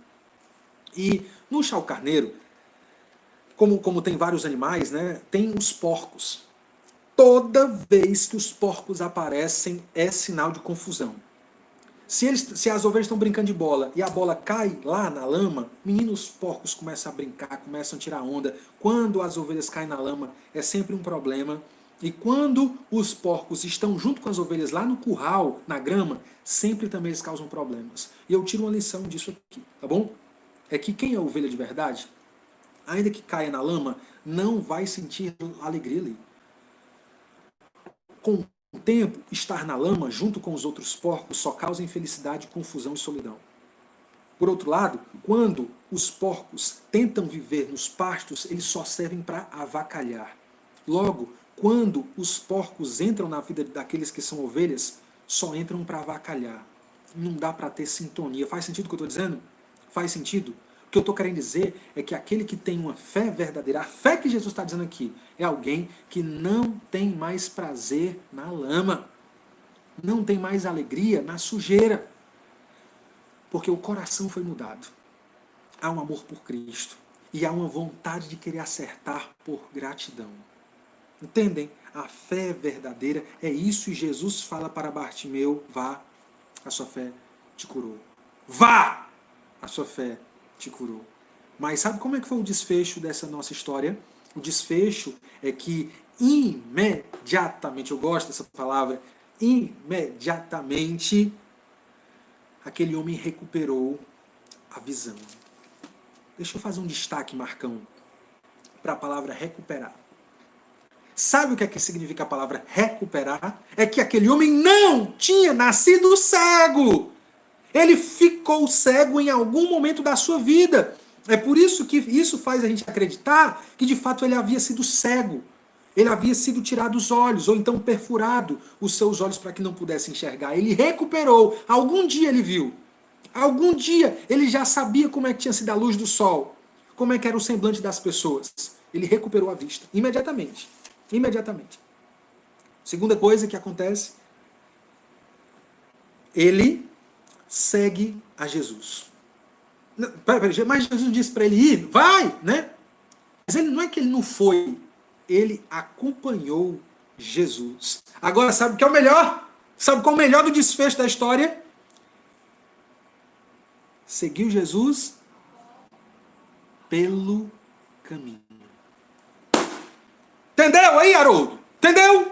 S1: E no Chau Carneiro, como tem vários animais, né? Tem os porcos. Toda vez que os porcos aparecem é sinal de confusão. Se as ovelhas estão brincando de bola e a bola cai lá na lama, meninos porcos começam a brincar, começam a tirar onda. Quando as ovelhas caem na lama, é sempre um problema. E quando os porcos estão junto com as ovelhas lá no curral, na grama, sempre também eles causam problemas. E eu tiro uma lição disso aqui, tá bom? É que quem é ovelha de verdade, ainda que caia na lama, não vai sentir alegria ali. Com o tempo, estar na lama, junto com os outros porcos, só causa infelicidade, confusão e solidão. Por outro lado, quando os porcos tentam viver nos pastos, eles só servem para avacalhar. Logo, quando os porcos entram na vida daqueles que são ovelhas, só entram para avacalhar. Não dá para ter sintonia. Faz sentido o que eu estou dizendo? Faz sentido? O que eu estou querendo dizer é que aquele que tem uma fé verdadeira, a fé que Jesus está dizendo aqui, é alguém que não tem mais prazer na lama, não tem mais alegria na sujeira, porque o coração foi mudado. Há um amor por Cristo e há uma vontade de querer acertar por gratidão. Entendem? A fé verdadeira é isso, e Jesus fala para Bartimeu: vá, a sua fé te curou. Vá! A sua fé te curou. Mas sabe como é que foi o desfecho dessa nossa história? O desfecho é que imediatamente, eu gosto dessa palavra, imediatamente, aquele homem recuperou a visão. Deixa eu fazer um destaque, Marcão, para a palavra recuperar. Sabe o que é que significa a palavra recuperar? É que aquele homem não tinha nascido cego. Ele ficou cego em algum momento da sua vida. É por isso que isso faz a gente acreditar que de fato ele havia sido cego. Ele havia sido tirado os olhos, ou então perfurado os seus olhos para que não pudesse enxergar. Ele recuperou. Algum dia ele viu. Algum dia ele já sabia como é que tinha sido a luz do sol. Como é que era o semblante das pessoas. Ele recuperou a vista. Imediatamente. Imediatamente. Segunda coisa que acontece, ele segue a Jesus. Mas Jesus disse para ele ir, vai, né? Mas ele, não é que ele não foi, ele acompanhou Jesus. Agora, sabe o que é o melhor? Sabe qual é o melhor do desfecho da história? Seguiu Jesus pelo caminho. Entendeu aí, Haroldo? Entendeu?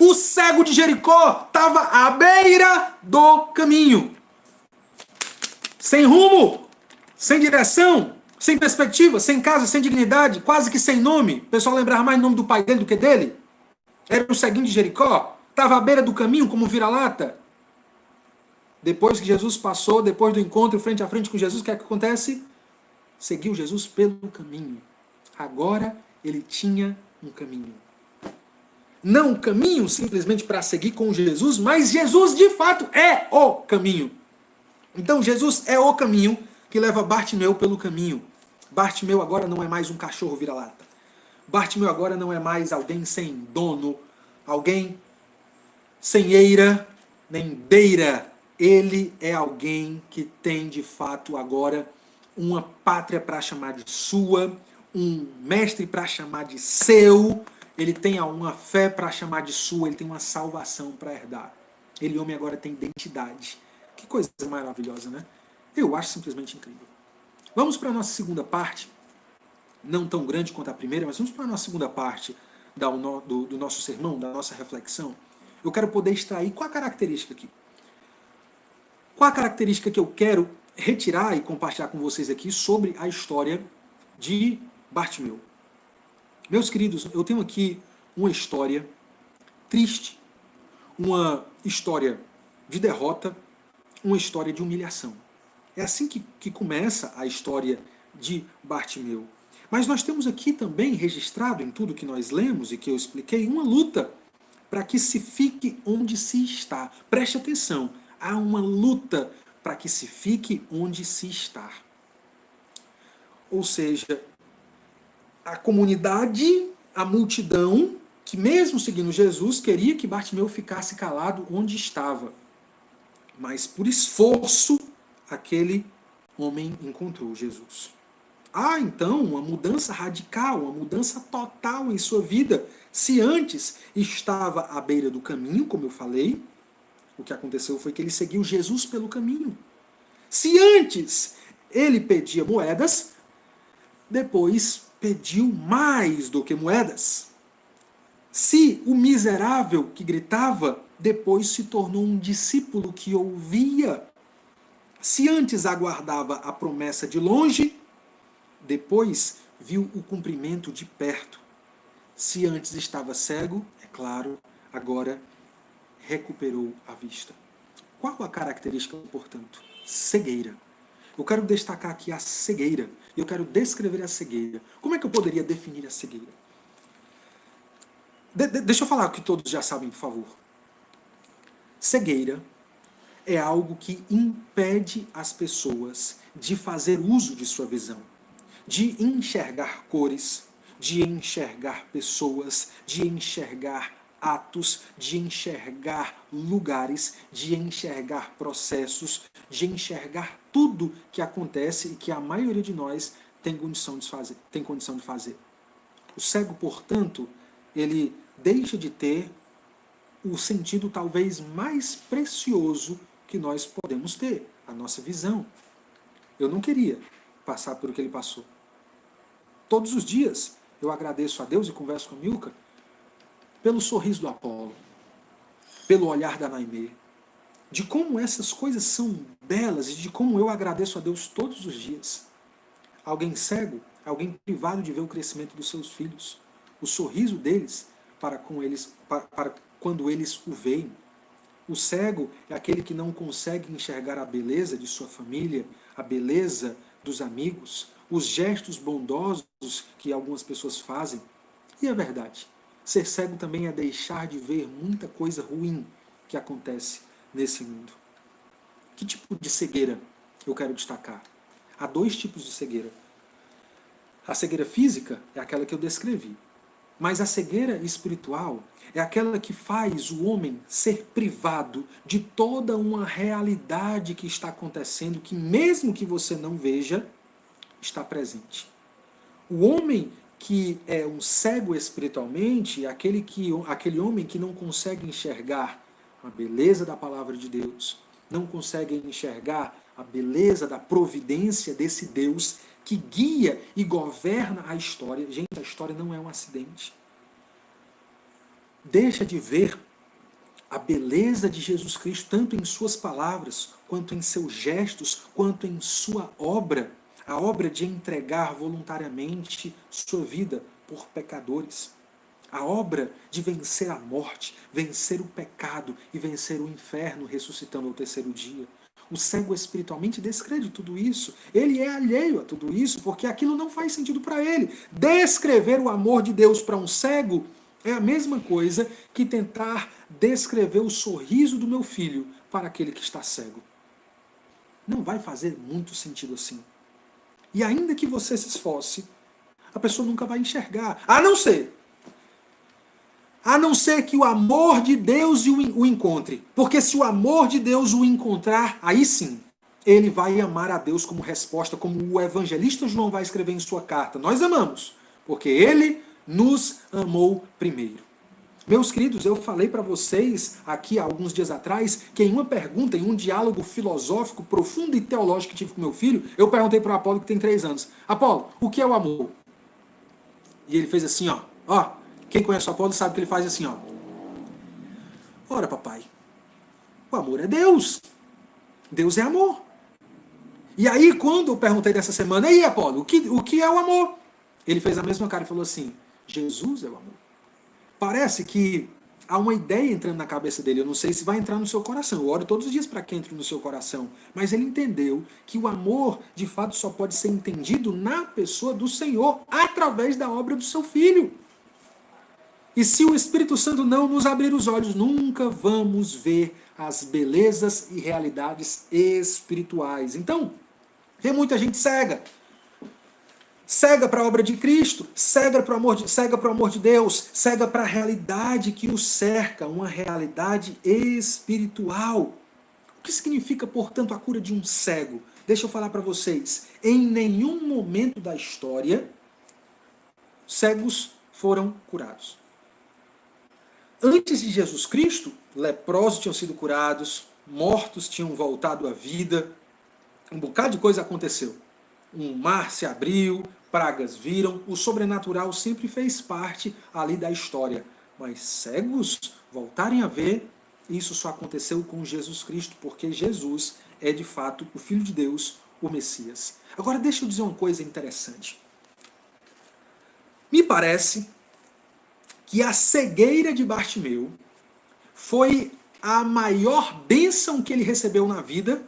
S1: O cego de Jericó estava à beira do caminho. Sem rumo, sem direção, sem perspectiva, sem casa, sem dignidade, quase que sem nome. O pessoal lembrava mais o nome do pai dele do que dele. Era o ceguinho de Jericó. Estava à beira do caminho como vira-lata. Depois que Jesus passou, depois do encontro frente a frente com Jesus, o que é que acontece? Seguiu Jesus pelo caminho. Agora ele tinha um caminho. Não um caminho simplesmente para seguir com Jesus, mas Jesus de fato é o caminho. Então Jesus é o caminho que leva Bartimeu pelo caminho. Bartimeu agora não é mais um cachorro vira-lata. Bartimeu agora não é mais alguém sem dono, alguém sem eira, nem beira. Ele é alguém que tem de fato agora uma pátria para chamar de sua, um mestre para chamar de seu, ele tem uma fé para chamar de sua, ele tem uma salvação para herdar. Ele, homem, agora tem identidade. Que coisa maravilhosa, né? Eu acho simplesmente incrível. Vamos para a nossa segunda parte, não tão grande quanto a primeira, mas vamos para a nossa segunda parte do nosso sermão, da nossa reflexão. Eu quero poder extrair qual a característica aqui. Qual a característica que eu quero retirar e compartilhar com vocês aqui sobre a história de Bartimeu. Meus queridos, eu tenho aqui uma história triste, uma história de derrota, uma história de humilhação. É assim que começa a história de Bartimeu. Mas nós temos aqui também registrado em tudo que nós lemos e que eu expliquei, uma luta para que se fique onde se está. Preste atenção, há uma luta para que se fique onde se está. Ou seja, a comunidade, a multidão, que mesmo seguindo Jesus, queria que Bartimeu ficasse calado onde estava. Mas por esforço, aquele homem encontrou Jesus. Há então uma mudança radical, uma mudança total em sua vida. Se antes estava à beira do caminho, como eu falei, o que aconteceu foi que ele seguiu Jesus pelo caminho. Se antes ele pedia moedas, depois pediu mais do que moedas. Se o miserável que gritava, depois se tornou um discípulo que ouvia. Se antes aguardava a promessa de longe, depois viu o cumprimento de perto. Se antes estava cego, é claro, agora recuperou a vista. Qual a característica, portanto? Cegueira. Eu quero destacar aqui a cegueira. Eu quero descrever a cegueira. Como é que eu poderia definir a cegueira? Deixa eu falar o que todos já sabem, por favor. Cegueira é algo que impede as pessoas de fazer uso de sua visão, de enxergar cores, de enxergar pessoas, de enxergar atos, de enxergar lugares, de enxergar processos, de enxergar tudo que acontece e que a maioria de nós tem condição de fazer. O cego, portanto, ele deixa de ter o sentido talvez mais precioso que nós podemos ter, a nossa visão. Eu não queria passar por o que ele passou. Todos os dias eu agradeço a Deus e converso com a Milka pelo sorriso do Apolo, pelo olhar da Naimê, de como essas coisas são belas e de como eu agradeço a Deus todos os dias. Alguém cego, alguém privado de ver o crescimento dos seus filhos, o sorriso deles para quando eles o veem. O cego é aquele que não consegue enxergar a beleza de sua família, a beleza dos amigos, os gestos bondosos que algumas pessoas fazem. E é verdade, ser cego também é deixar de ver muita coisa ruim que acontece nesse mundo. Que tipo de cegueira eu quero destacar? Há dois tipos de cegueira. A cegueira física é aquela que eu descrevi. Mas a cegueira espiritual é aquela que faz o homem ser privado de toda uma realidade que está acontecendo, que mesmo que você não veja, está presente. O homem que é um cego espiritualmente é aquele homem que não consegue enxergar a beleza da palavra de Deus, não consegue enxergar a beleza da providência desse Deus que guia e governa a história. Gente, a história não é um acidente. Deixa de ver a beleza de Jesus Cristo, tanto em suas palavras, quanto em seus gestos, quanto em sua obra, a obra de entregar voluntariamente sua vida por pecadores, a obra de vencer a morte, vencer o pecado e vencer o inferno, ressuscitando ao terceiro dia. O cego espiritualmente descrede tudo isso. Ele é alheio a tudo isso, porque aquilo não faz sentido para ele. Descrever o amor de Deus para um cego é a mesma coisa que tentar descrever o sorriso do meu filho para aquele que está cego. Não vai fazer muito sentido assim. E ainda que você se esforce, a pessoa nunca vai enxergar. A não ser que o amor de Deus o encontre. Porque se o amor de Deus o encontrar, aí sim, ele vai amar a Deus como resposta, como o evangelista João vai escrever em sua carta. Nós amamos, porque ele nos amou primeiro. Meus queridos, eu falei para vocês aqui há alguns dias atrás que em uma pergunta, em um diálogo filosófico profundo e teológico que tive com meu filho, eu perguntei para o Apolo, que tem 3 anos, Apolo, o que é o amor? E ele fez assim, ó, quem conhece o Apolo sabe que ele faz assim, ó. Ora, papai, o amor é Deus. Deus é amor. E aí, quando eu perguntei dessa semana, e aí, Apolo, o que é o amor? Ele fez a mesma cara e falou assim, Jesus é o amor. Parece que há uma ideia entrando na cabeça dele, eu não sei se vai entrar no seu coração, eu oro todos os dias para que entre no seu coração, mas ele entendeu que o amor, de fato, só pode ser entendido na pessoa do Senhor, através da obra do seu Filho. E se o Espírito Santo não nos abrir os olhos, nunca vamos ver as belezas e realidades espirituais. Então, tem muita gente cega. Cega para a obra de Cristo, cega para o amor de Deus, cega para a realidade que o cerca, uma realidade espiritual. O que significa, portanto, a cura de um cego? Deixa eu falar para vocês. Em nenhum momento da história, cegos foram curados. Antes de Jesus Cristo, leprosos tinham sido curados, mortos tinham voltado à vida, um bocado de coisa aconteceu. Um mar se abriu, pragas viram, o sobrenatural sempre fez parte ali da história. Mas cegos voltarem a ver, isso só aconteceu com Jesus Cristo, porque Jesus é de fato o Filho de Deus, o Messias. Agora deixa eu dizer uma coisa interessante. Me parece que a cegueira de Bartimeu foi a maior bênção que ele recebeu na vida,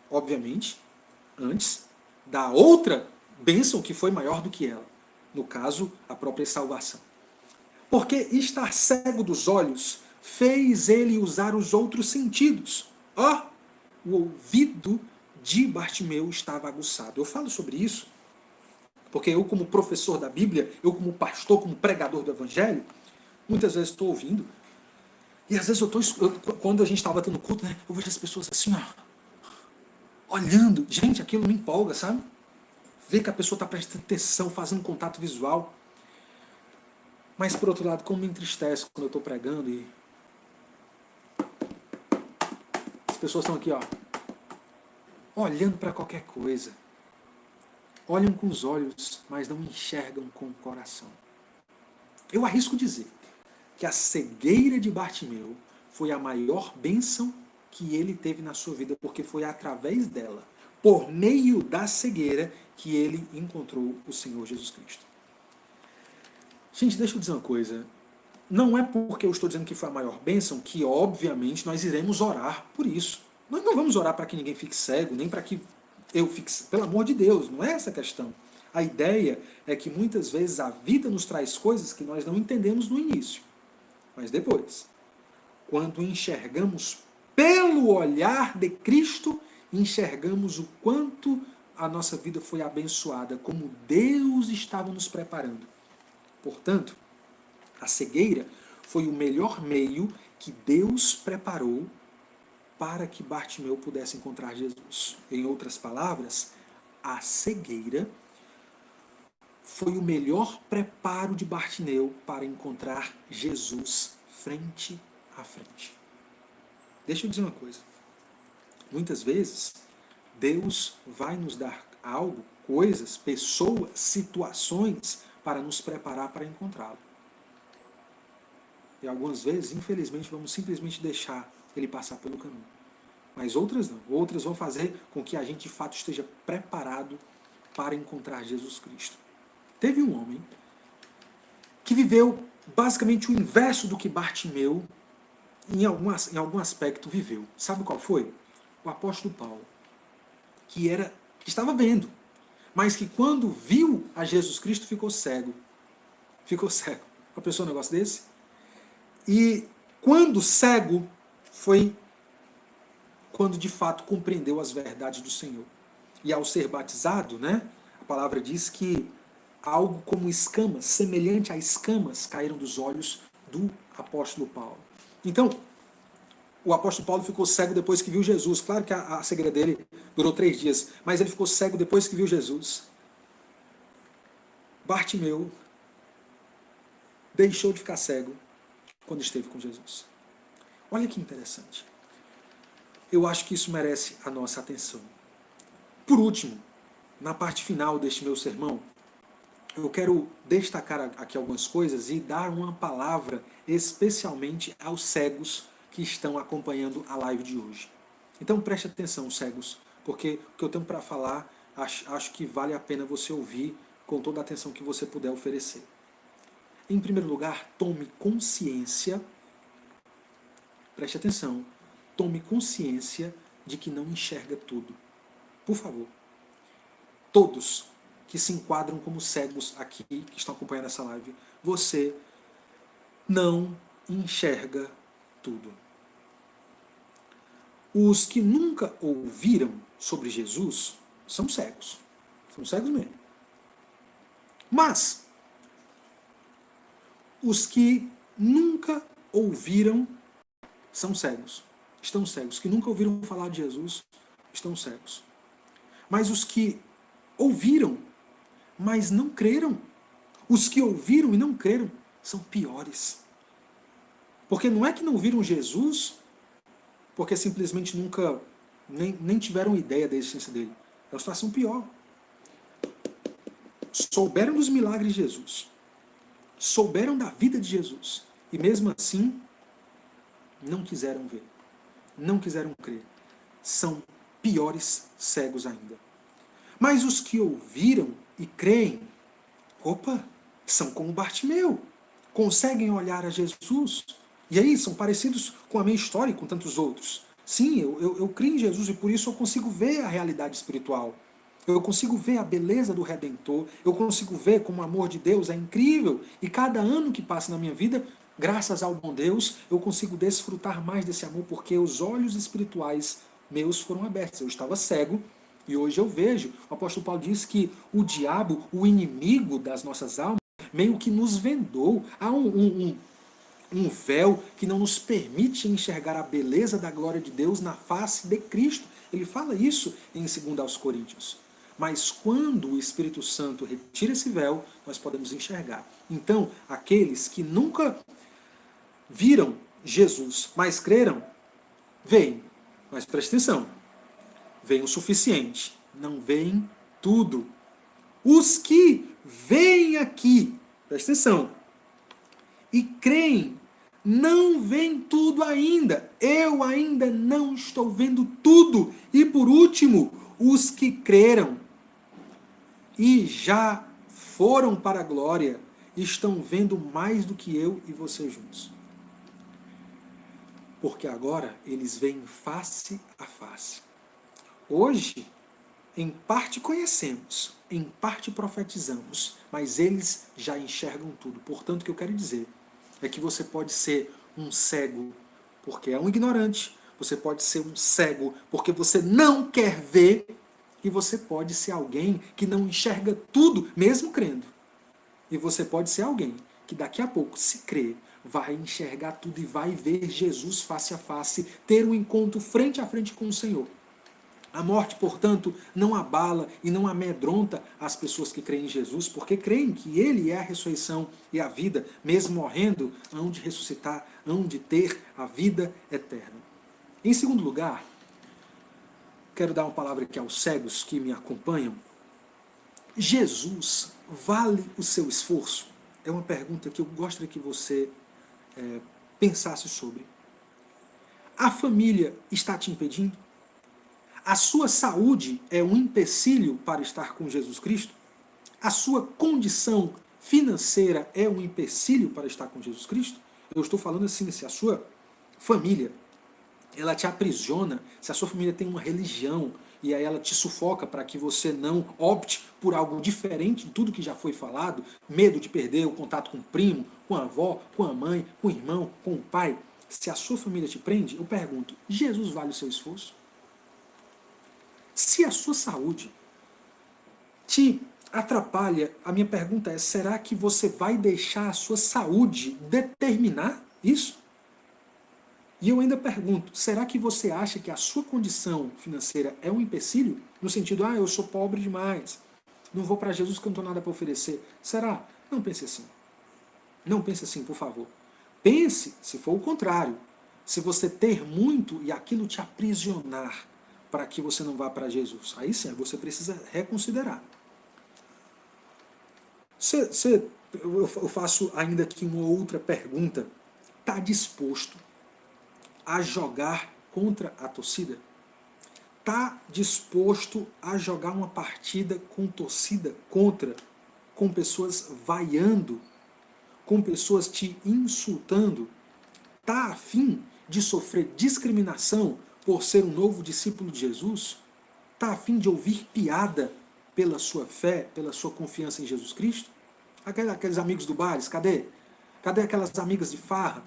S1: obviamente, antes da outra bênção que foi maior do que ela. No caso, a própria salvação. Porque estar cego dos olhos fez ele usar os outros sentidos. Ó, o ouvido de Bartimeu estava aguçado. Eu falo sobre isso porque eu, como professor da Bíblia, eu como pastor, como pregador do Evangelho, muitas vezes estou ouvindo, e às vezes quando a gente estava tendo culto, né, eu vejo as pessoas assim, ó, olhando. Gente, aquilo me empolga, sabe? Ver que a pessoa está prestando atenção, fazendo contato visual. Mas, por outro lado, como me entristece quando eu estou pregando e as pessoas estão aqui, ó, olhando para qualquer coisa. Olham com os olhos, mas não enxergam com o coração. Eu arrisco dizer que a cegueira de Bartimeu foi a maior bênção que ele teve na sua vida, porque foi através dela, por meio da cegueira, que ele encontrou o Senhor Jesus Cristo. Gente, deixa eu dizer uma coisa. Não é porque eu estou dizendo que foi a maior bênção que, obviamente, nós iremos orar por isso. Nós não vamos orar para que ninguém fique cego, nem para que eu fique... Pelo amor de Deus, não é essa a questão. A ideia é que muitas vezes a vida nos traz coisas que nós não entendemos no início. Mas depois, quando enxergamos pelo olhar de Cristo, enxergamos o quanto a nossa vida foi abençoada, como Deus estava nos preparando. Portanto, a cegueira foi o melhor meio que Deus preparou para que Bartimeu pudesse encontrar Jesus. Em outras palavras, a cegueira foi o melhor preparo de Bartimeu para encontrar Jesus frente a frente. Deixa eu dizer uma coisa. Muitas vezes, Deus vai nos dar algo, coisas, pessoas, situações para nos preparar para encontrá-lo. E algumas vezes, infelizmente, vamos simplesmente deixar ele passar pelo caminho. Mas outras não. Outras vão fazer com que a gente, de fato, esteja preparado para encontrar Jesus Cristo. Teve um homem que viveu basicamente o inverso do que Bartimeu, em algum aspecto, viveu. Sabe qual foi? O apóstolo Paulo, que estava vendo, mas que quando viu a Jesus Cristo ficou cego. Ficou cego. Já pensou um negócio desse? E quando cego, foi quando de fato compreendeu as verdades do Senhor. E ao ser batizado, né, a palavra diz que algo como escamas, semelhante a escamas, caíram dos olhos do apóstolo Paulo. Então, o apóstolo Paulo ficou cego depois que viu Jesus. Claro que a cegueira dele durou 3 dias, mas ele ficou cego depois que viu Jesus. Bartimeu deixou de ficar cego quando esteve com Jesus. Olha que interessante. Eu acho que isso merece a nossa atenção. Por último, na parte final deste meu sermão, eu quero destacar aqui algumas coisas e dar uma palavra especialmente aos cegos que estão acompanhando a live de hoje. Então preste atenção, cegos, porque o que eu tenho para falar, acho que vale a pena você ouvir com toda a atenção que você puder oferecer. Em primeiro lugar, tome consciência, preste atenção, tome consciência de que não enxerga tudo. Por favor. Todos que se enquadram como cegos aqui, que estão acompanhando essa live, você não enxerga tudo. Os que nunca ouviram sobre Jesus são cegos. São cegos mesmo. Mas, os que nunca ouviram são cegos. Estão cegos. Os que nunca ouviram falar de Jesus estão cegos. Mas os que ouviram, mas não creram, os que ouviram e não creram são piores. Porque não é que não viram Jesus porque simplesmente nunca, nem tiveram ideia da existência dele. É uma situação pior. Souberam dos milagres de Jesus. Souberam da vida de Jesus. E mesmo assim, não quiseram ver. Não quiseram crer. São piores cegos ainda. Mas os que ouviram e creem, opa, são como Bartimeu. Conseguem olhar a Jesus. E aí, são parecidos com a minha história e com tantos outros. Sim, eu creio em Jesus e por isso eu consigo ver a realidade espiritual. Eu consigo ver a beleza do Redentor. Eu consigo ver como o amor de Deus é incrível. E cada ano que passa na minha vida, Graças ao bom Deus, eu consigo desfrutar mais desse amor porque os olhos espirituais meus foram abertos. Eu estava cego e hoje eu vejo. O apóstolo Paulo diz que o diabo, o inimigo das nossas almas, meio que nos vendou. Há um véu que não nos permite enxergar a beleza da glória de Deus na face de Cristo. Ele fala isso em 2 aos Coríntios. Mas quando o Espírito Santo retira esse véu, nós podemos enxergar. Então, aqueles que nunca viram Jesus, mas creram, veem. Mas presta atenção, veem o suficiente, não veem tudo. Os que veem aqui, presta atenção, e creem, não veem tudo ainda. Eu ainda não estou vendo tudo. E por último, os que creram e já foram para a glória, estão vendo mais do que eu e você juntos. Porque agora eles veem face a face. Hoje, em parte conhecemos, em parte profetizamos, mas eles já enxergam tudo. Portanto, o que eu quero dizer é que você pode ser um cego porque é um ignorante, você pode ser um cego porque você não quer ver, e você pode ser alguém que não enxerga tudo, mesmo crendo. E você pode ser alguém que daqui a pouco, se crer, vai enxergar tudo e vai ver Jesus face a face, ter um encontro frente a frente com o Senhor. A morte, portanto, não abala e não amedronta as pessoas que creem em Jesus, porque creem que Ele é a ressurreição e a vida, mesmo morrendo, hão de ressuscitar, hão de ter a vida eterna. Em segundo lugar, quero dar uma palavra aqui aos cegos que me acompanham. Jesus vale o seu esforço? É uma pergunta que eu gostaria que você pensasse sobre. A família está te impedindo? A sua saúde é um empecilho para estar com Jesus Cristo? A sua condição financeira é um empecilho para estar com Jesus Cristo? Eu estou falando assim, se a sua família ela te aprisiona, se a sua família tem uma religião e aí ela te sufoca para que você não opte por algo diferente de tudo que já foi falado, medo de perder o contato com o primo, com a avó, com a mãe, com o irmão, com o pai, se a sua família te prende, eu pergunto, Jesus vale o seu esforço? Se a sua saúde te atrapalha, a minha pergunta é, será que você vai deixar a sua saúde determinar isso? E eu ainda pergunto, será que você acha que a sua condição financeira é um empecilho? No sentido, eu sou pobre demais, não vou para Jesus porque eu não tenho nada para oferecer. Será? Não pense assim. Não pense assim, por favor. Pense, se for o contrário, se você ter muito e aquilo te aprisionar para que você não vá para Jesus. Aí sim, você precisa reconsiderar. Eu faço ainda aqui uma outra pergunta. Está disposto a jogar contra a torcida? Está disposto a jogar uma partida com torcida contra, com pessoas vaiando, com pessoas te insultando? Está afim de sofrer discriminação por ser um novo discípulo de Jesus? Está afim de ouvir piada pela sua fé, pela sua confiança em Jesus Cristo? Aqueles amigos do bares, cadê? Cadê aquelas amigas de farra?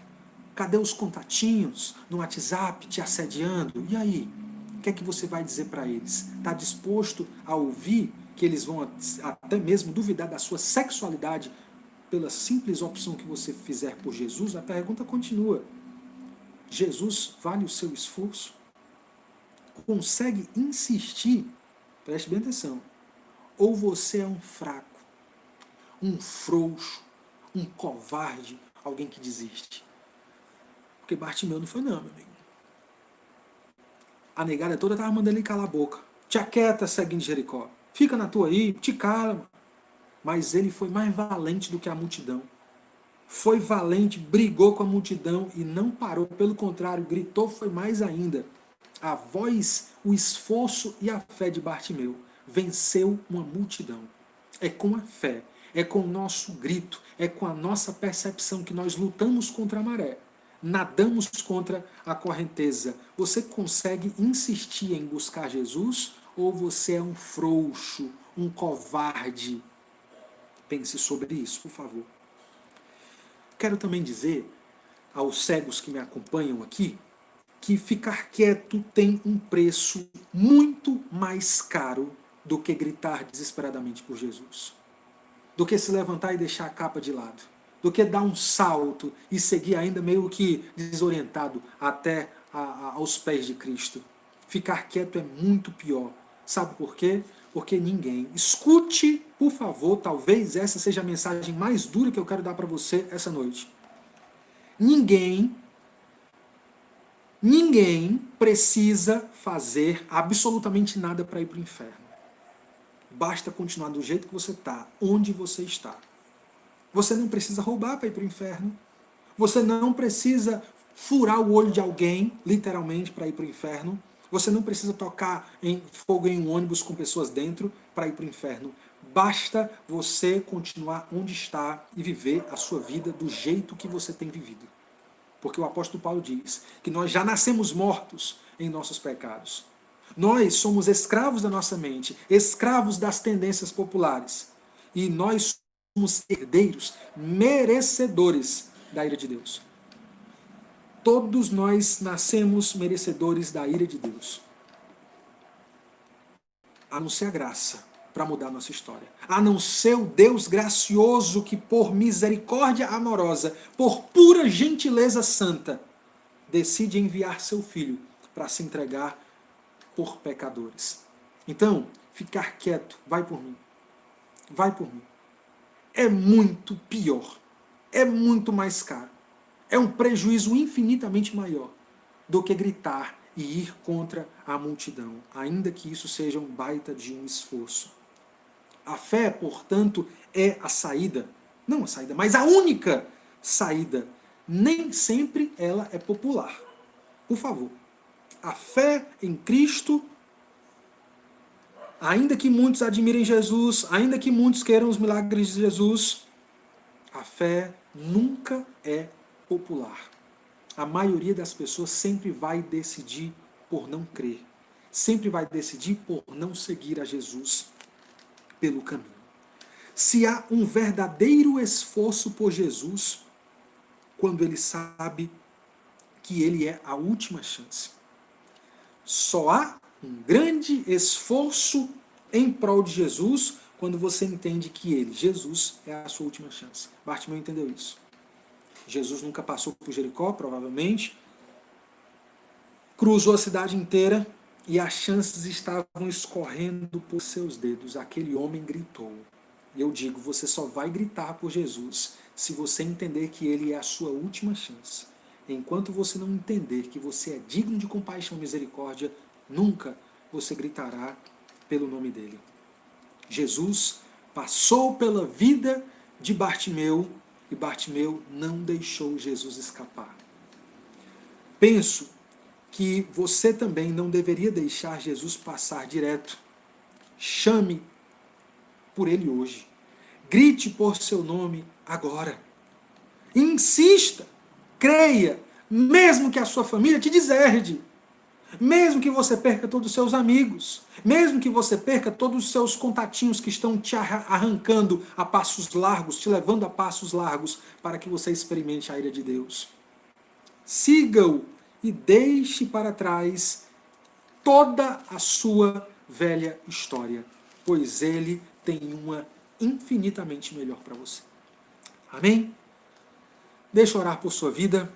S1: Cadê os contatinhos no WhatsApp te assediando? E aí? O que é que você vai dizer para eles? Está disposto a ouvir que eles vão até mesmo duvidar da sua sexualidade pela simples opção que você fizer por Jesus? A pergunta continua. Jesus vale o seu esforço? Consegue insistir? Preste bem atenção. Ou você é um fraco, um frouxo, um covarde, alguém que desiste? Porque Bartimeu não foi não, meu amigo. A negada toda estava mandando ele calar a boca. Te aquieta, ceguinho de Jericó. Fica na tua aí, te cala. Mas ele foi mais valente do que a multidão. Foi valente, brigou com a multidão e não parou. Pelo contrário, gritou, foi mais ainda. A voz, o esforço e a fé de Bartimeu venceu uma multidão. É com a fé, é com o nosso grito, é com a nossa percepção que nós lutamos contra a maré. Nadamos contra a correnteza. Você consegue insistir em buscar Jesus ou você é um frouxo, um covarde? Pense sobre isso, por favor. Quero também dizer aos cegos que me acompanham aqui que ficar quieto tem um preço muito mais caro do que gritar desesperadamente por Jesus. Do que se levantar e deixar a capa de lado. Do que dar um salto e seguir ainda meio que desorientado até aos pés de Cristo. Ficar quieto é muito pior. Sabe por quê? Porque ninguém... Escute, por favor, talvez essa seja a mensagem mais dura que eu quero dar para você essa noite. Ninguém precisa fazer absolutamente nada para ir para o inferno. Basta continuar do jeito que você está, onde você está. Você não precisa roubar para ir para o inferno. Você não precisa furar o olho de alguém, literalmente, para ir para o inferno. Você não precisa tocar em fogo em um ônibus com pessoas dentro para ir para o inferno. Basta você continuar onde está e viver a sua vida do jeito que você tem vivido. Porque o apóstolo Paulo diz que nós já nascemos mortos em nossos pecados. Nós somos escravos da nossa mente, escravos das tendências populares. E nós somos herdeiros, merecedores da ira de Deus. Todos nós nascemos merecedores da ira de Deus. A não ser a graça para mudar a nossa história. A não ser o Deus gracioso que, por misericórdia amorosa, por pura gentileza santa, decide enviar seu Filho para se entregar por pecadores. Então, ficar quieto, vai por mim. Vai por mim. É muito pior. É muito mais caro. É um prejuízo infinitamente maior do que gritar e ir contra a multidão, ainda que isso seja um baita de um esforço. A fé, portanto, é a saída, não a saída, mas a única saída. Nem sempre ela é popular. Por favor, a fé em Cristo, ainda que muitos admirem Jesus, ainda que muitos queiram os milagres de Jesus, a fé nunca é popular. A maioria das pessoas sempre vai decidir por não crer. Sempre vai decidir por não seguir a Jesus pelo caminho. Se há um verdadeiro esforço por Jesus, quando ele sabe que ele é a última chance. Só há um grande esforço em prol de Jesus quando você entende que ele, Jesus, é a sua última chance. Bartimeu entendeu isso. Jesus nunca passou por Jericó, provavelmente. Cruzou a cidade inteira e as chances estavam escorrendo por seus dedos. Aquele homem gritou. E eu digo, você só vai gritar por Jesus se você entender que ele é a sua última chance. Enquanto você não entender que você é digno de compaixão e misericórdia, nunca você gritará pelo nome dele. Jesus passou pela vida de Bartimeu e Bartimeu não deixou Jesus escapar. Penso que você também não deveria deixar Jesus passar direto. Chame por ele hoje. Grite por seu nome agora. Insista, creia, mesmo que a sua família te deserde. Mesmo que você perca todos os seus amigos, mesmo que você perca todos os seus contatinhos que estão te arrancando a passos largos, te levando a passos largos para que você experimente a ira de Deus. Siga-o e deixe para trás toda a sua velha história, pois ele tem uma infinitamente melhor para você. Amém? Deixa eu orar por sua vida.